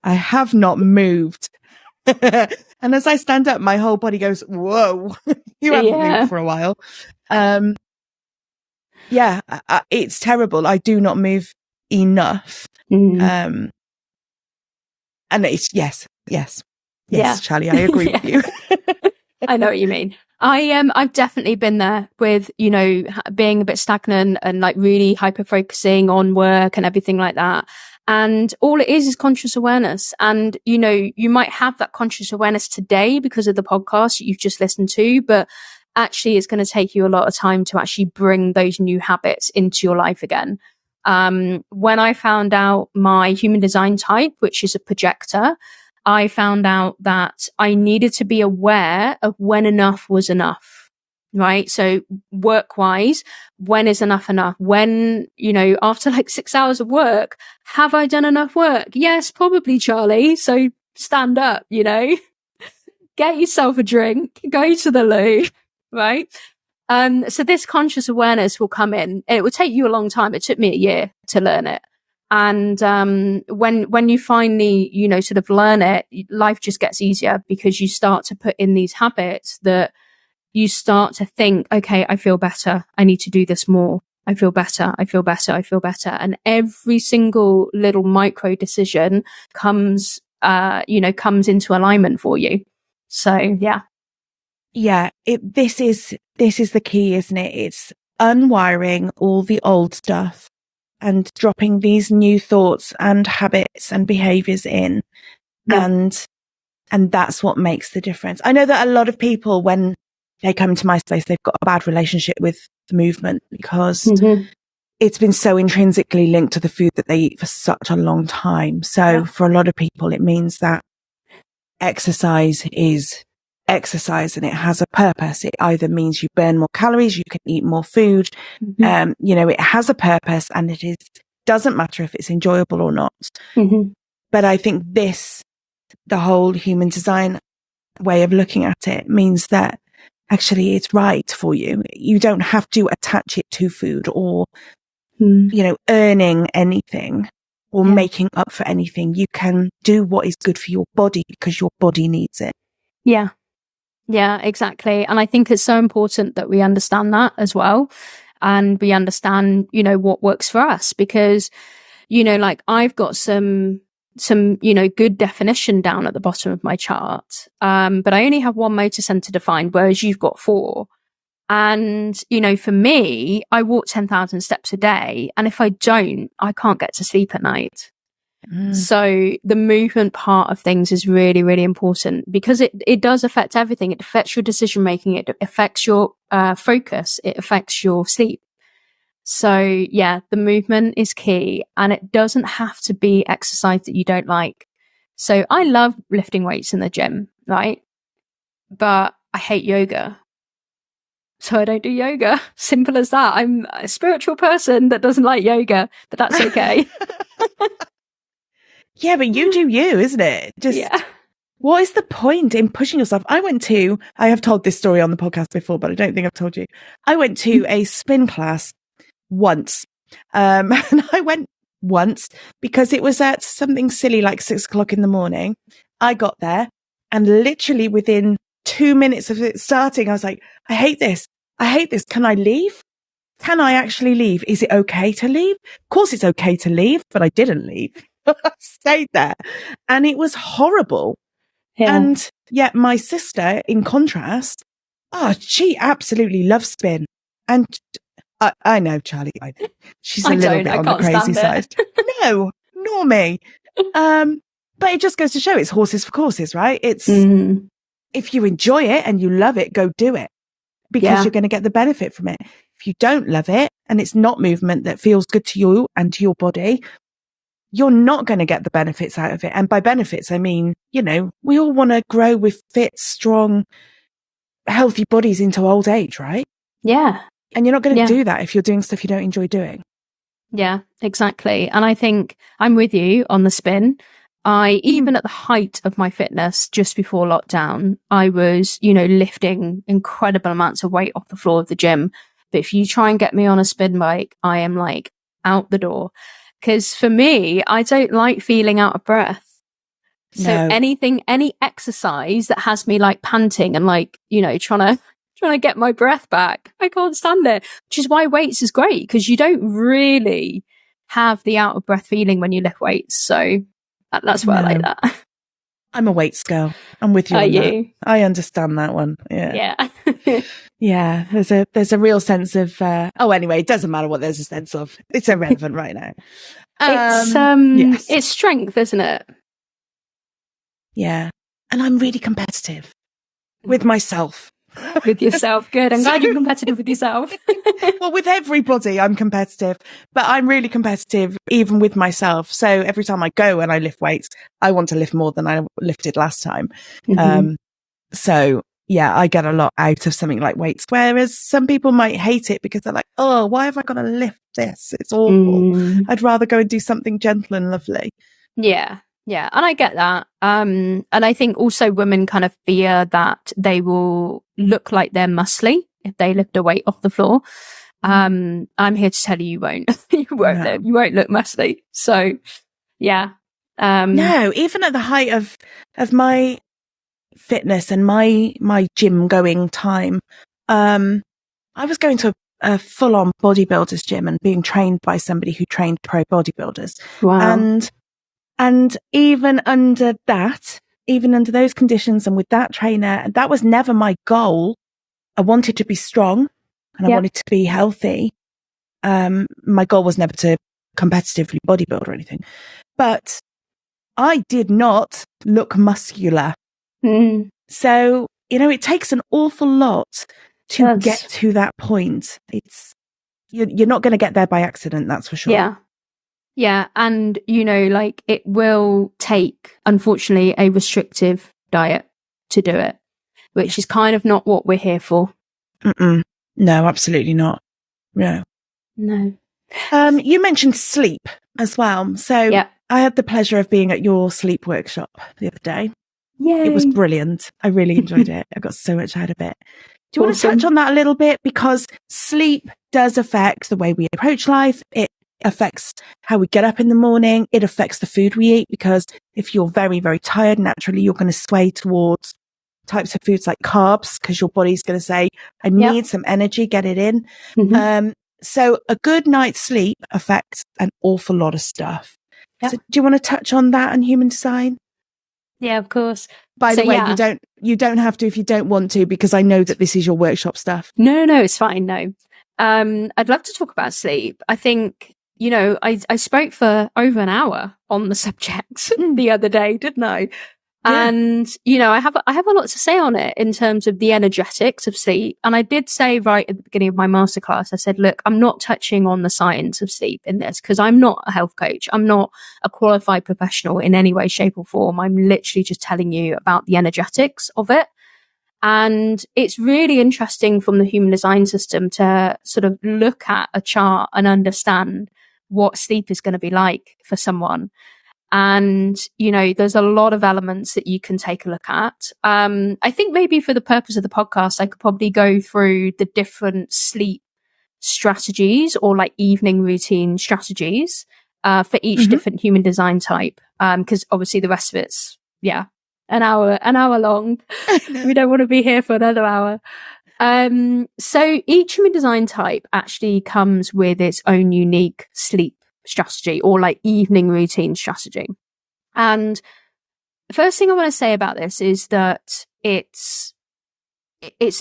I have not moved. And as I stand up, my whole body goes, whoa, you haven't moved for a while. Yeah, it's terrible. I do not move enough. And it's, yes, Charlie, I agree with you. I know what you mean. I've definitely been there with, you know, being a bit stagnant and like really hyper focusing on work and everything like that. And all it is conscious awareness. And, you know, you might have that conscious awareness today because of the podcast you've just listened to, but actually it's going to take you a lot of time to actually bring those new habits into your life again. When I found out my human design type, which is a projector, I found out that I needed to be aware of when enough was enough, right? So work-wise, when is enough enough? When, you know, after like 6 hours of work, have I done enough work? Yes, probably, Charlie. So stand up, you know, get yourself a drink, go to the loo, right? So this conscious awareness will come in. It will take you a long time. It took me a year to learn it. And when you finally, you know, sort of learn it, life just gets easier, because you start to put in these habits that you start to think, okay, I feel better. I need to do this more. I feel better. I feel better. I feel better. And every single little micro decision comes into alignment for you. So yeah. Yeah. This is the key, isn't it? It's unwiring all the old stuff and dropping these new thoughts and habits and behaviors in. Yeah. And that's what makes the difference. I know that a lot of people, when they come to my space, they've got a bad relationship with the movement because it's been so intrinsically linked to the food that they eat for such a long time. So for a lot of people, it means that exercise is exercise and it has a purpose. It either means you burn more calories, you can eat more food. It has a purpose, and doesn't matter if it's enjoyable or not. But I think the whole human design way of looking at it means that actually it's right for you. You don't have to attach it to food or, earning anything or making up for anything. You can do what is good for your body because your body needs it. Yeah. Yeah, exactly. And I think it's so important that we understand that as well. And we understand, what works for us, because, I've got some, good definition down at the bottom of my chart. But I only have one motor center defined, whereas you've got 4. And, for me, I walk 10,000 steps a day. And if I don't, I can't get to sleep at night. So the movement part of things is really, really important, because it does affect everything. It affects your decision making. It affects your focus. It affects your sleep. So yeah, the movement is key, and it doesn't have to be exercise that you don't like. So I love lifting weights in the gym, right? But I hate yoga. So I don't do yoga. Simple as that. I'm a spiritual person that doesn't like yoga, but that's okay. Yeah, but you do you, isn't it? What is the point in pushing yourself? I have told this story on the podcast before, but I don't think I've told you. I went to a spin class once. And I went once because it was at something silly like 6:00 in the morning. I got there, and literally within 2 minutes of it starting, I was like, I hate this. Can I leave? Can I actually leave? Is it okay to leave? Of course it's okay to leave, but I didn't leave. I stayed there, and it was horrible. Yeah. And yet my sister, in contrast, she absolutely loves spin. And I know, Charlie, she's a little bit on the crazy side. No, nor me. But it just goes to show it's horses for courses, right? It's if you enjoy it and you love it, go do it, because you're going to get the benefit from it. If you don't love it and it's not movement that feels good to you and to your body, you're not going to get the benefits out of it. And by benefits, I mean, we all want to grow with fit, strong, healthy bodies into old age, right? Yeah. And you're not going to do that if you're doing stuff you don't enjoy doing. Yeah, exactly. And I think I'm with you on the spin. Even at the height of my fitness, just before lockdown, I was, lifting incredible amounts of weight off the floor of the gym. But if you try and get me on a spin bike, I am like out the door. Because for me, I don't like feeling out of breath. So any exercise that has me like panting and like, trying to get my breath back, I can't stand it. Which is why weights is great, because you don't really have the out of breath feeling when you lift weights. So that's why I like that. I'm a weights girl. I'm with you on that. I understand that one. Yeah. Yeah. There's a real sense of, anyway, it doesn't matter what there's a sense of. It's irrelevant right now. It's strength, isn't it? Yeah. And I'm really competitive with myself. With yourself. Good. I'm glad you're competitive with yourself. Well, with everybody, I'm competitive, but I'm really competitive even with myself. So every time I go and I lift weights, I want to lift more than I lifted last time. So yeah, I get a lot out of something like weights, whereas some people might hate it because they're like, oh, why have I got to lift this? It's awful. I'd rather go and do something gentle and lovely. Yeah. Yeah. And I get that. And I think also women kind of fear that they will look like they're muscly if they lift a weight off the floor. I'm here to tell you, you won't. You won't look muscly. So yeah. No, even at the height of my fitness and my gym going time, I was going to a full on bodybuilders gym and being trained by somebody who trained pro bodybuilders. Wow. And even under those conditions and with that trainer, that was never my goal. I wanted to be strong and I wanted to be healthy. My goal was never to competitively bodybuild or anything, but I did not look muscular. So, it takes an awful lot to get to that point. You're not going to get there by accident, that's for sure. Yeah. Yeah. And, it will take, unfortunately, a restrictive diet to do it, which is kind of not what we're here for. No, absolutely not. No. You mentioned sleep as well. So I had the pleasure of being at your sleep workshop the other day. Yay. It was brilliant. I really enjoyed it. I got so much out of it. Do you want to touch on that a little bit? Because sleep does affect the way we approach life. It affects how we get up in the morning. It affects the food we eat, because if you're very, very tired, naturally you're going to sway towards types of foods like carbs, because your body's going to say, I need some energy, get it in. So a good night's sleep affects an awful lot of stuff. So do you want to touch on that and human design? Yeah, of course. By the way, you don't have to if you don't want to, because I know that this is your workshop stuff. No, it's fine. No. I'd love to talk about sleep. I think, I spoke for over an hour on the subject the other day, didn't I? Yeah. And, I have a lot to say on it in terms of the energetics of sleep. And I did say right at the beginning of my masterclass, I said, look, I'm not touching on the science of sleep in this, because I'm not a health coach. I'm not a qualified professional in any way, shape or form. I'm literally just telling you about the energetics of it. And it's really interesting from the human design system to sort of look at a chart and understand what sleep is going to be like for someone. And, there's a lot of elements that you can take a look at. I think maybe for the purpose of the podcast, I could probably go through the different sleep strategies, or like evening routine strategies, for each different human design type. Cause obviously the rest of it's, an hour long. We don't want to be here for another hour. So each human design type actually comes with its own unique sleep strategy, or like evening routine strategy. And the first thing I want to say about this is that it's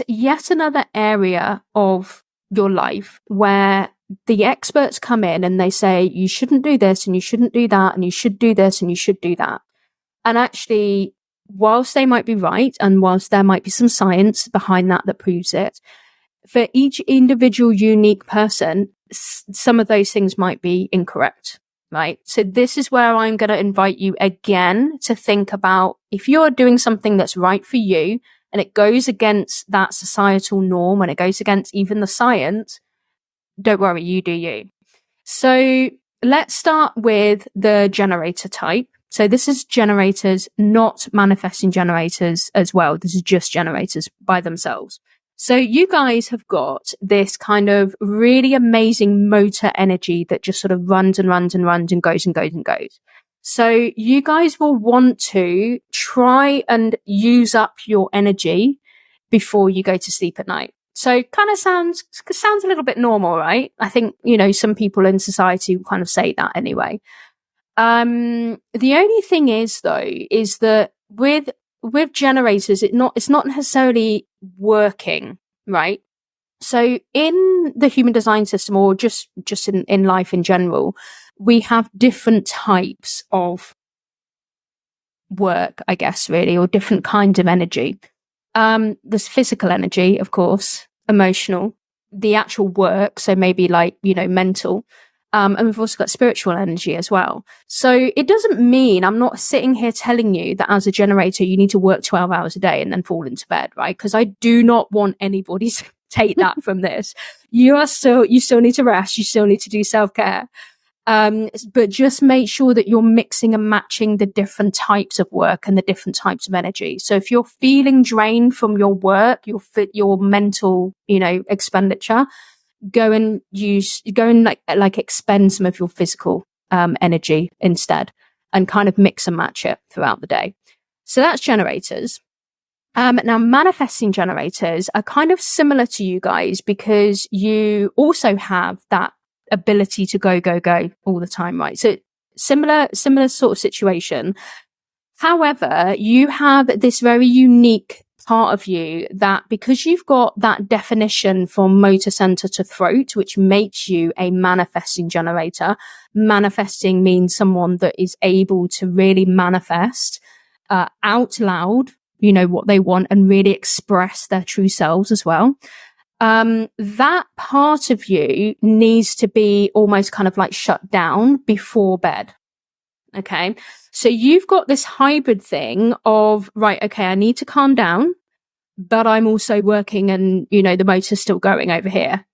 yet another area of your life where the experts come in and they say, you shouldn't do this and you shouldn't do that and you should do this and you should do that. And actually, whilst they might be right, and whilst there might be some science behind that proves it, for each individual unique person, some of those things might be incorrect, right? So this is where I'm going to invite you again to think about, if you're doing something that's right for you and it goes against that societal norm and it goes against even the science, don't worry, you do you. So let's start with the generator type. So this is generators, not manifesting generators as well. This is just generators by themselves. So you guys have got this kind of really amazing motor energy that just sort of runs and runs and runs and goes and goes and goes. So you guys will want to try and use up your energy before you go to sleep at night. So kind of sounds a little bit normal, right? I think, some people in society will kind of say that anyway. The only thing is though, is that with generators, it's not necessarily working, right? So in the human design system, or just in life in general, we have different types of work, I guess, really, or different kinds of energy. There's physical energy, of course, emotional, the actual work. So maybe like, mental. And we've also got spiritual energy as well. So it doesn't mean, I'm not sitting here telling you that as a generator, you need to work 12 hours a day and then fall into bed, right? Because I do not want anybody to take that from this. You still need to rest. You still need to do self-care. But just make sure that you're mixing and matching the different types of work and the different types of energy. So if you're feeling drained from your work, your mental, expenditure, go and expend some of your physical energy instead, and kind of mix and match it throughout the day. So that's generators. Now manifesting generators are kind of similar to you guys, because you also have that ability to go all the time, right? So similar sort of situation. However, you have this very unique part of you that, because you've got that definition from motor center to throat, which makes you a manifesting generator. Manifesting means someone that is able to really manifest out loud, what they want, and really express their true selves as well. That part of you needs to be almost kind of like shut down before bed. Okay. So you've got this hybrid thing of, right, okay, I need to calm down, but I'm also working and, the motor's still going over here.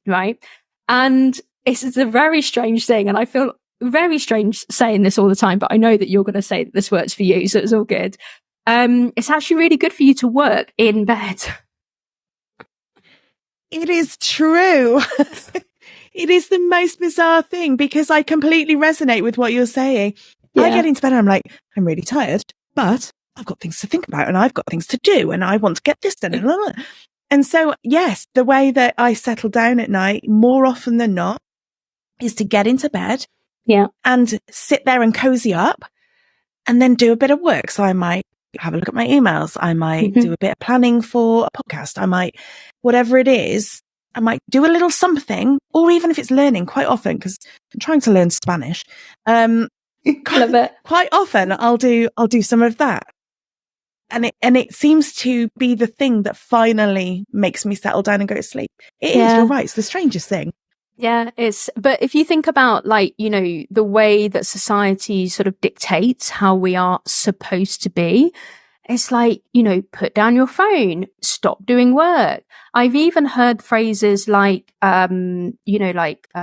Right. And it's a very strange thing. And I feel very strange saying this all the time, but I know that you're going to say that this works for you. So it's all good. It's actually really good for you to work in bed. It is true. It is the most bizarre thing because I completely resonate with what you're saying. Yeah. I get into bed and I'm like, I'm really tired, but I've got things to think about and I've got things to do and I want to get this done. And so, yes, the way that I settle down at night more often than not is to get into bed and sit there and cozy up and then do a bit of work. So I might have a look at my emails. I might do a bit of planning for a podcast. I might, whatever it is, I might do a little something, or even if it's learning, quite often, because I'm trying to learn Spanish. Love it. Quite often I'll do some of that. And it seems to be the thing that finally makes me settle down and go to sleep. It is, you're right. It's the strangest thing. Yeah, but if you think about the way that society sort of dictates how we are supposed to be, it's like, put down your phone, stop doing work. I've even heard phrases like,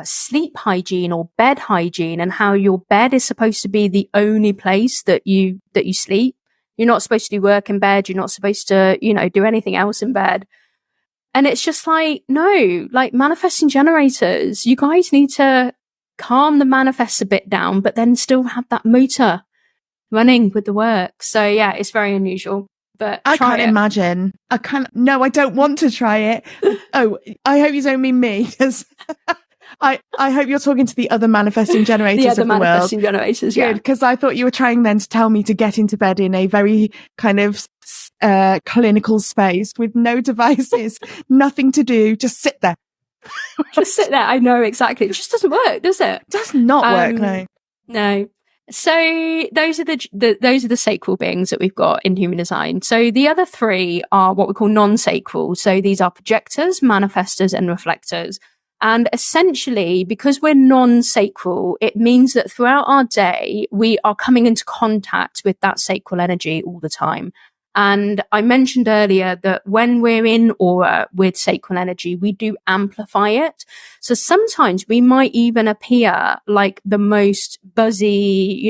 sleep hygiene or bed hygiene, and how your bed is supposed to be the only place that you sleep. You're not supposed to do work in bed. You're not supposed to, do anything else in bed. And it's just like, no, like manifesting generators, you guys need to calm the manifests a bit down, but then still have that motor running with the work. So yeah, it's very unusual, but I can't imagine. No, I don't want to try it. Oh, I hope you don't mean me, because I hope you're talking to the other manifesting generators of the manifesting world. Generators, yeah. Because I thought you were trying then to tell me to get into bed in a very kind of clinical space with no devices, nothing to do, just sit there. Just sit there. I know, exactly. It just doesn't work, does it? It does not work, no. No. So those are the sacral beings that we've got in human design. So the other three are what we call non-sacral. So these are projectors, manifestors, and reflectors. And essentially, because we're non-sacral, it means that throughout our day, we are coming into contact with that sacral energy all the time. And I mentioned earlier that when we're in aura with sacral energy, we do amplify it. So sometimes we might even appear like the most buzzy,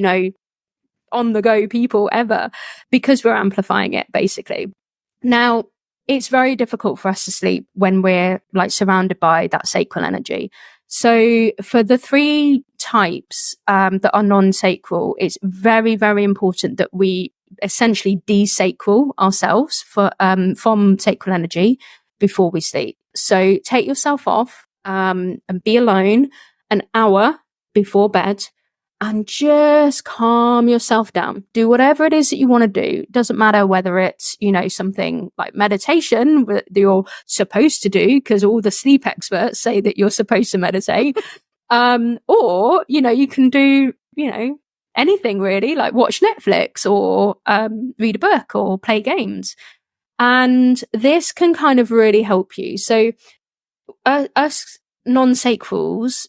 on the go people ever, because we're amplifying it, basically. Now, it's very difficult for us to sleep when we're like surrounded by that sacral energy. So for the three types that are non-sacral, it's very, very important that we essentially desacral ourselves from sacral energy before we sleep. So take yourself off and be alone an hour before bed and just calm yourself down. Do whatever it is that you want to do. It doesn't matter whether it's, something like meditation that you're supposed to do, because all the sleep experts say that you're supposed to meditate. Or, you can do, anything really, like watch Netflix or read a book or play games. And this can kind of really help you. So us non-sacrals,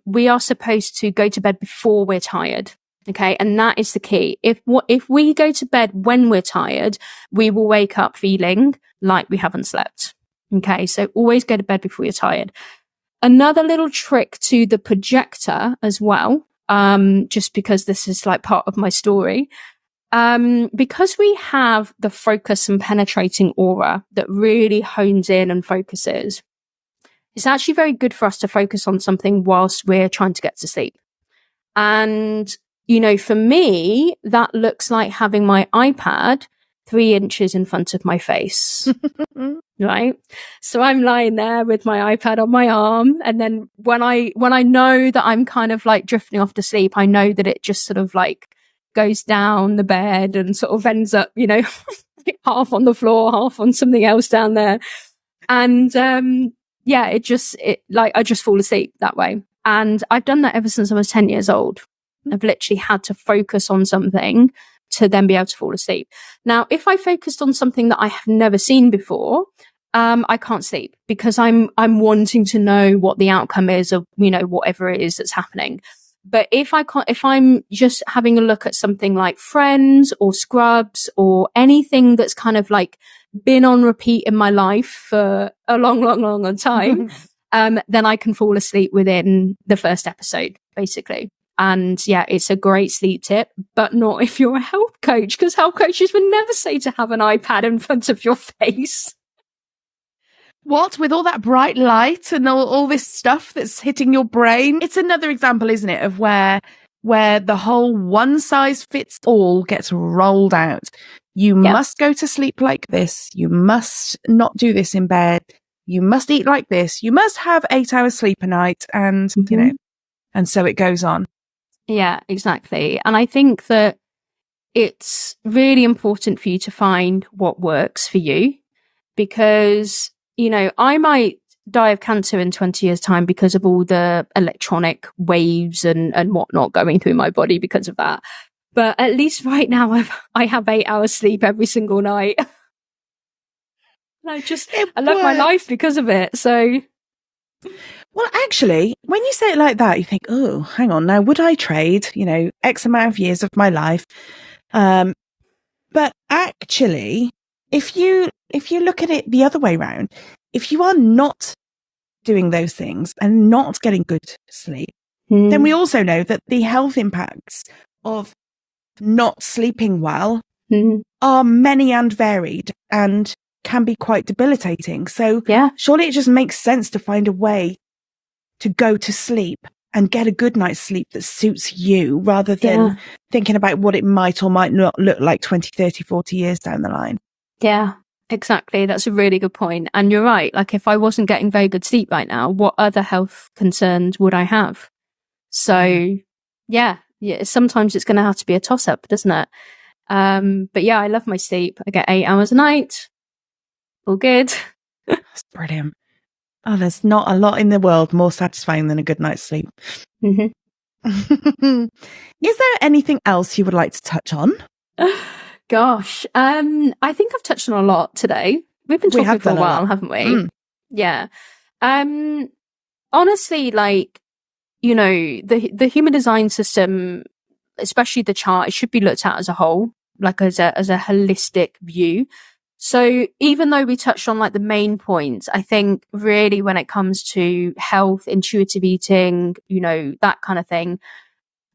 we are supposed to go to bed before we're tired. Okay. And that is the key. If we go to bed when we're tired, we will wake up feeling like we haven't slept. Okay. So always go to bed before you're tired. Another little trick to the projector as well, just because this is like part of my story. Because we have the focus and penetrating aura that really hones in and focuses, it's actually very good for us to focus on something whilst we're trying to get to sleep. And, for me, that looks like having my iPad 3 inches in front of my face. Right? So I'm lying there with my iPad on my arm. And then when I know that I'm kind of like drifting off to sleep, I know that it just sort of like goes down the bed and sort of ends up, half on the floor, half on something else down there. And, I just fall asleep that way. And I've done that ever since I was 10 years old. I've literally had to focus on something to then be able to fall asleep. Now, if I focused on something that I have never seen before, I can't sleep because I'm wanting to know what the outcome is of, whatever it is that's happening. But if I'm just having a look at something like Friends or Scrubs or anything that's kind of like been on repeat in my life for a long, long, long, long time, then I can fall asleep within the first episode, basically. And yeah, it's a great sleep tip, but not if you're a health coach, because health coaches would never say to have an iPad in front of your face. What? With all that bright light and all this stuff that's hitting your brain? It's another example, isn't it, of where the whole one size fits all gets rolled out. You must go to sleep like this. You must not do this in bed. You must eat like this. You must have 8 hours sleep a night. And, and so it goes on. Yeah, exactly. And I think that it's really important for you to find what works for you, because, I might die of cancer in 20 years' time because of all the electronic waves and whatnot going through my body because of that. But at least right now I have 8 hours sleep every single night. I love my life because of it. So. Well, actually, when you say it like that, you think, oh, hang on now, would I trade, X amount of years of my life? But actually, if you look at it the other way around, if you are not doing those things and not getting good sleep, then we also know that the health impacts of not sleeping well are many and varied and can be quite debilitating. So surely it just makes sense to find a way to go to sleep and get a good night's sleep that suits you, rather than thinking about what it might or might not look like 20, 30, 40 years down the line. Yeah, exactly. That's a really good point. And you're right. Like, if I wasn't getting very good sleep right now, what other health concerns would I have? So yeah, sometimes it's going to have to be a toss up, doesn't it? But yeah, I love my sleep. I get 8 hours a night. All good. That's brilliant. Oh, there's not a lot in the world more satisfying than a good night's sleep. Is there anything else you would like to touch on? Gosh, I think I've touched on a lot today. We've been talking for a while, haven't we? Yeah. Honestly, like, the human design system, especially the chart, it should be looked at as a whole, like as a holistic view. So even though we touched on like the main points, I think really when it comes to health, intuitive eating, that kind of thing,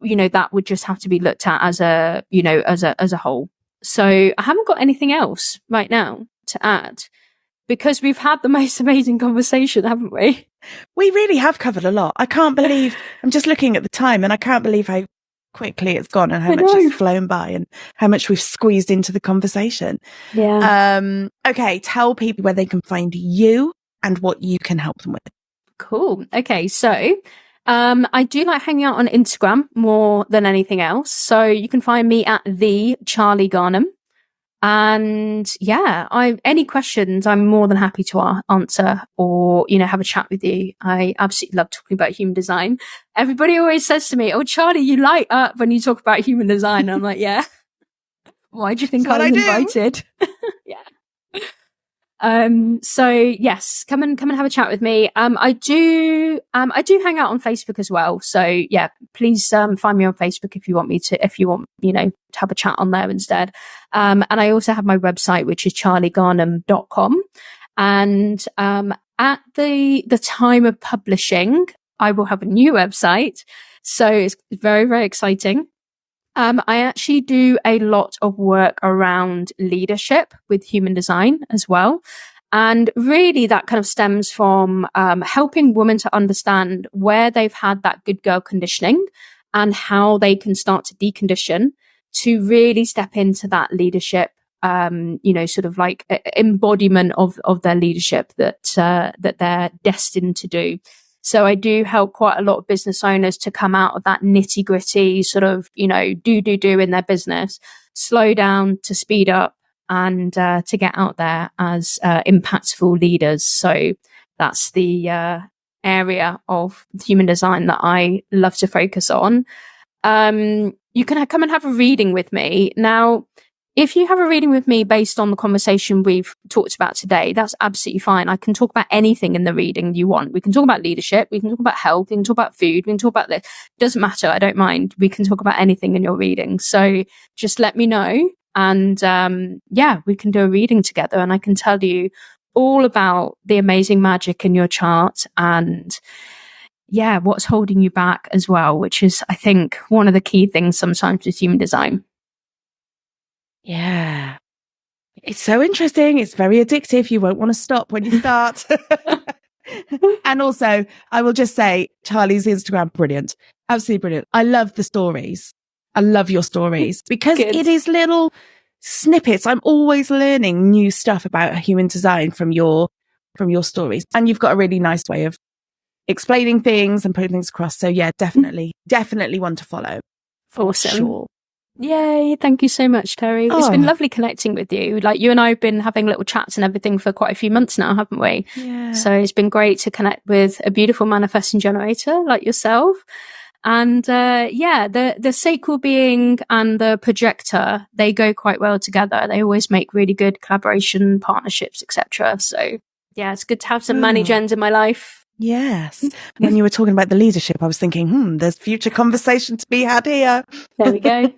that would just have to be looked at as a whole. So I haven't got anything else right now to add, because we've had the most amazing conversation, haven't we? We really have covered a lot. I can't believe, I'm just looking at the time and I can't believe how quickly it's gone and how much it's flown by and how much we've squeezed into the conversation. Yeah. Okay, tell people where they can find you and what you can help them with. Cool. Okay, so I do like hanging out on Instagram more than anything else. So you can find me at the Charlie Garnham. And yeah, any questions, I'm more than happy to answer or, have a chat with you. I absolutely love talking about human design. Everybody always says to me, "Oh, Charlie, you light up when you talk about human design." And I'm like, yeah. Why do you think I was invited? Yeah. So yes, come and have a chat with me. I do hang out on Facebook as well. So yeah, please, find me on Facebook if you want to have a chat on there instead. And I also have my website, which is charliegarnham.com. And, at the time of publishing, I will have a new website. So it's very, very exciting. I actually do a lot of work around leadership with human design as well. And really that kind of stems from helping women to understand where they've had that good girl conditioning and how they can start to decondition to really step into that leadership, sort of like embodiment of their leadership that they're destined to do. So I do help quite a lot of business owners to come out of that nitty gritty sort of, do in their business, slow down to speed up and to get out there as impactful leaders. So that's the area of human design that I love to focus on. You can come and have a reading with me. Now, if you have a reading with me based on the conversation we've talked about today, that's absolutely fine. I can talk about anything in the reading you want. We can talk about leadership. We can talk about health. We can talk about food. We can talk about this. Doesn't matter. I don't mind. We can talk about anything in your reading. So just let me know. And we can do a reading together, and I can tell you all about the amazing magic in your chart and what's holding you back as well, which is, I think, one of the key things sometimes with human design. Yeah. It's so interesting. It's very addictive. You won't want to stop when you start. And also, I will just say, Charlie's Instagram, brilliant. Absolutely brilliant. I love the stories. I love your stories because it is little snippets. I'm always learning new stuff about human design from your stories. And you've got a really nice way of explaining things and putting things across. So yeah, definitely one to follow. Awesome. Sure. Yay. Thank you so much, Terry. It's been lovely connecting with you. Like, you and I have been having little chats and everything for quite a few months now, haven't we? Yeah. So it's been great to connect with a beautiful manifesting generator like yourself. And the sacral being and the projector, they go quite well together. They always make really good collaboration, partnerships, etc. So yeah, it's good to have some money gens in my life. Yes. When you were talking about the leadership, I was thinking, there's future conversation to be had here. There we go.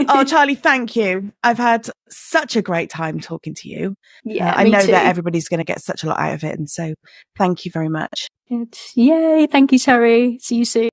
Oh, Charlie, thank you. I've had such a great time talking to you. Yeah, I know too. that everybody's going to get such a lot out of it. And so thank you very much. Yay. Thank you, Terry. See you soon.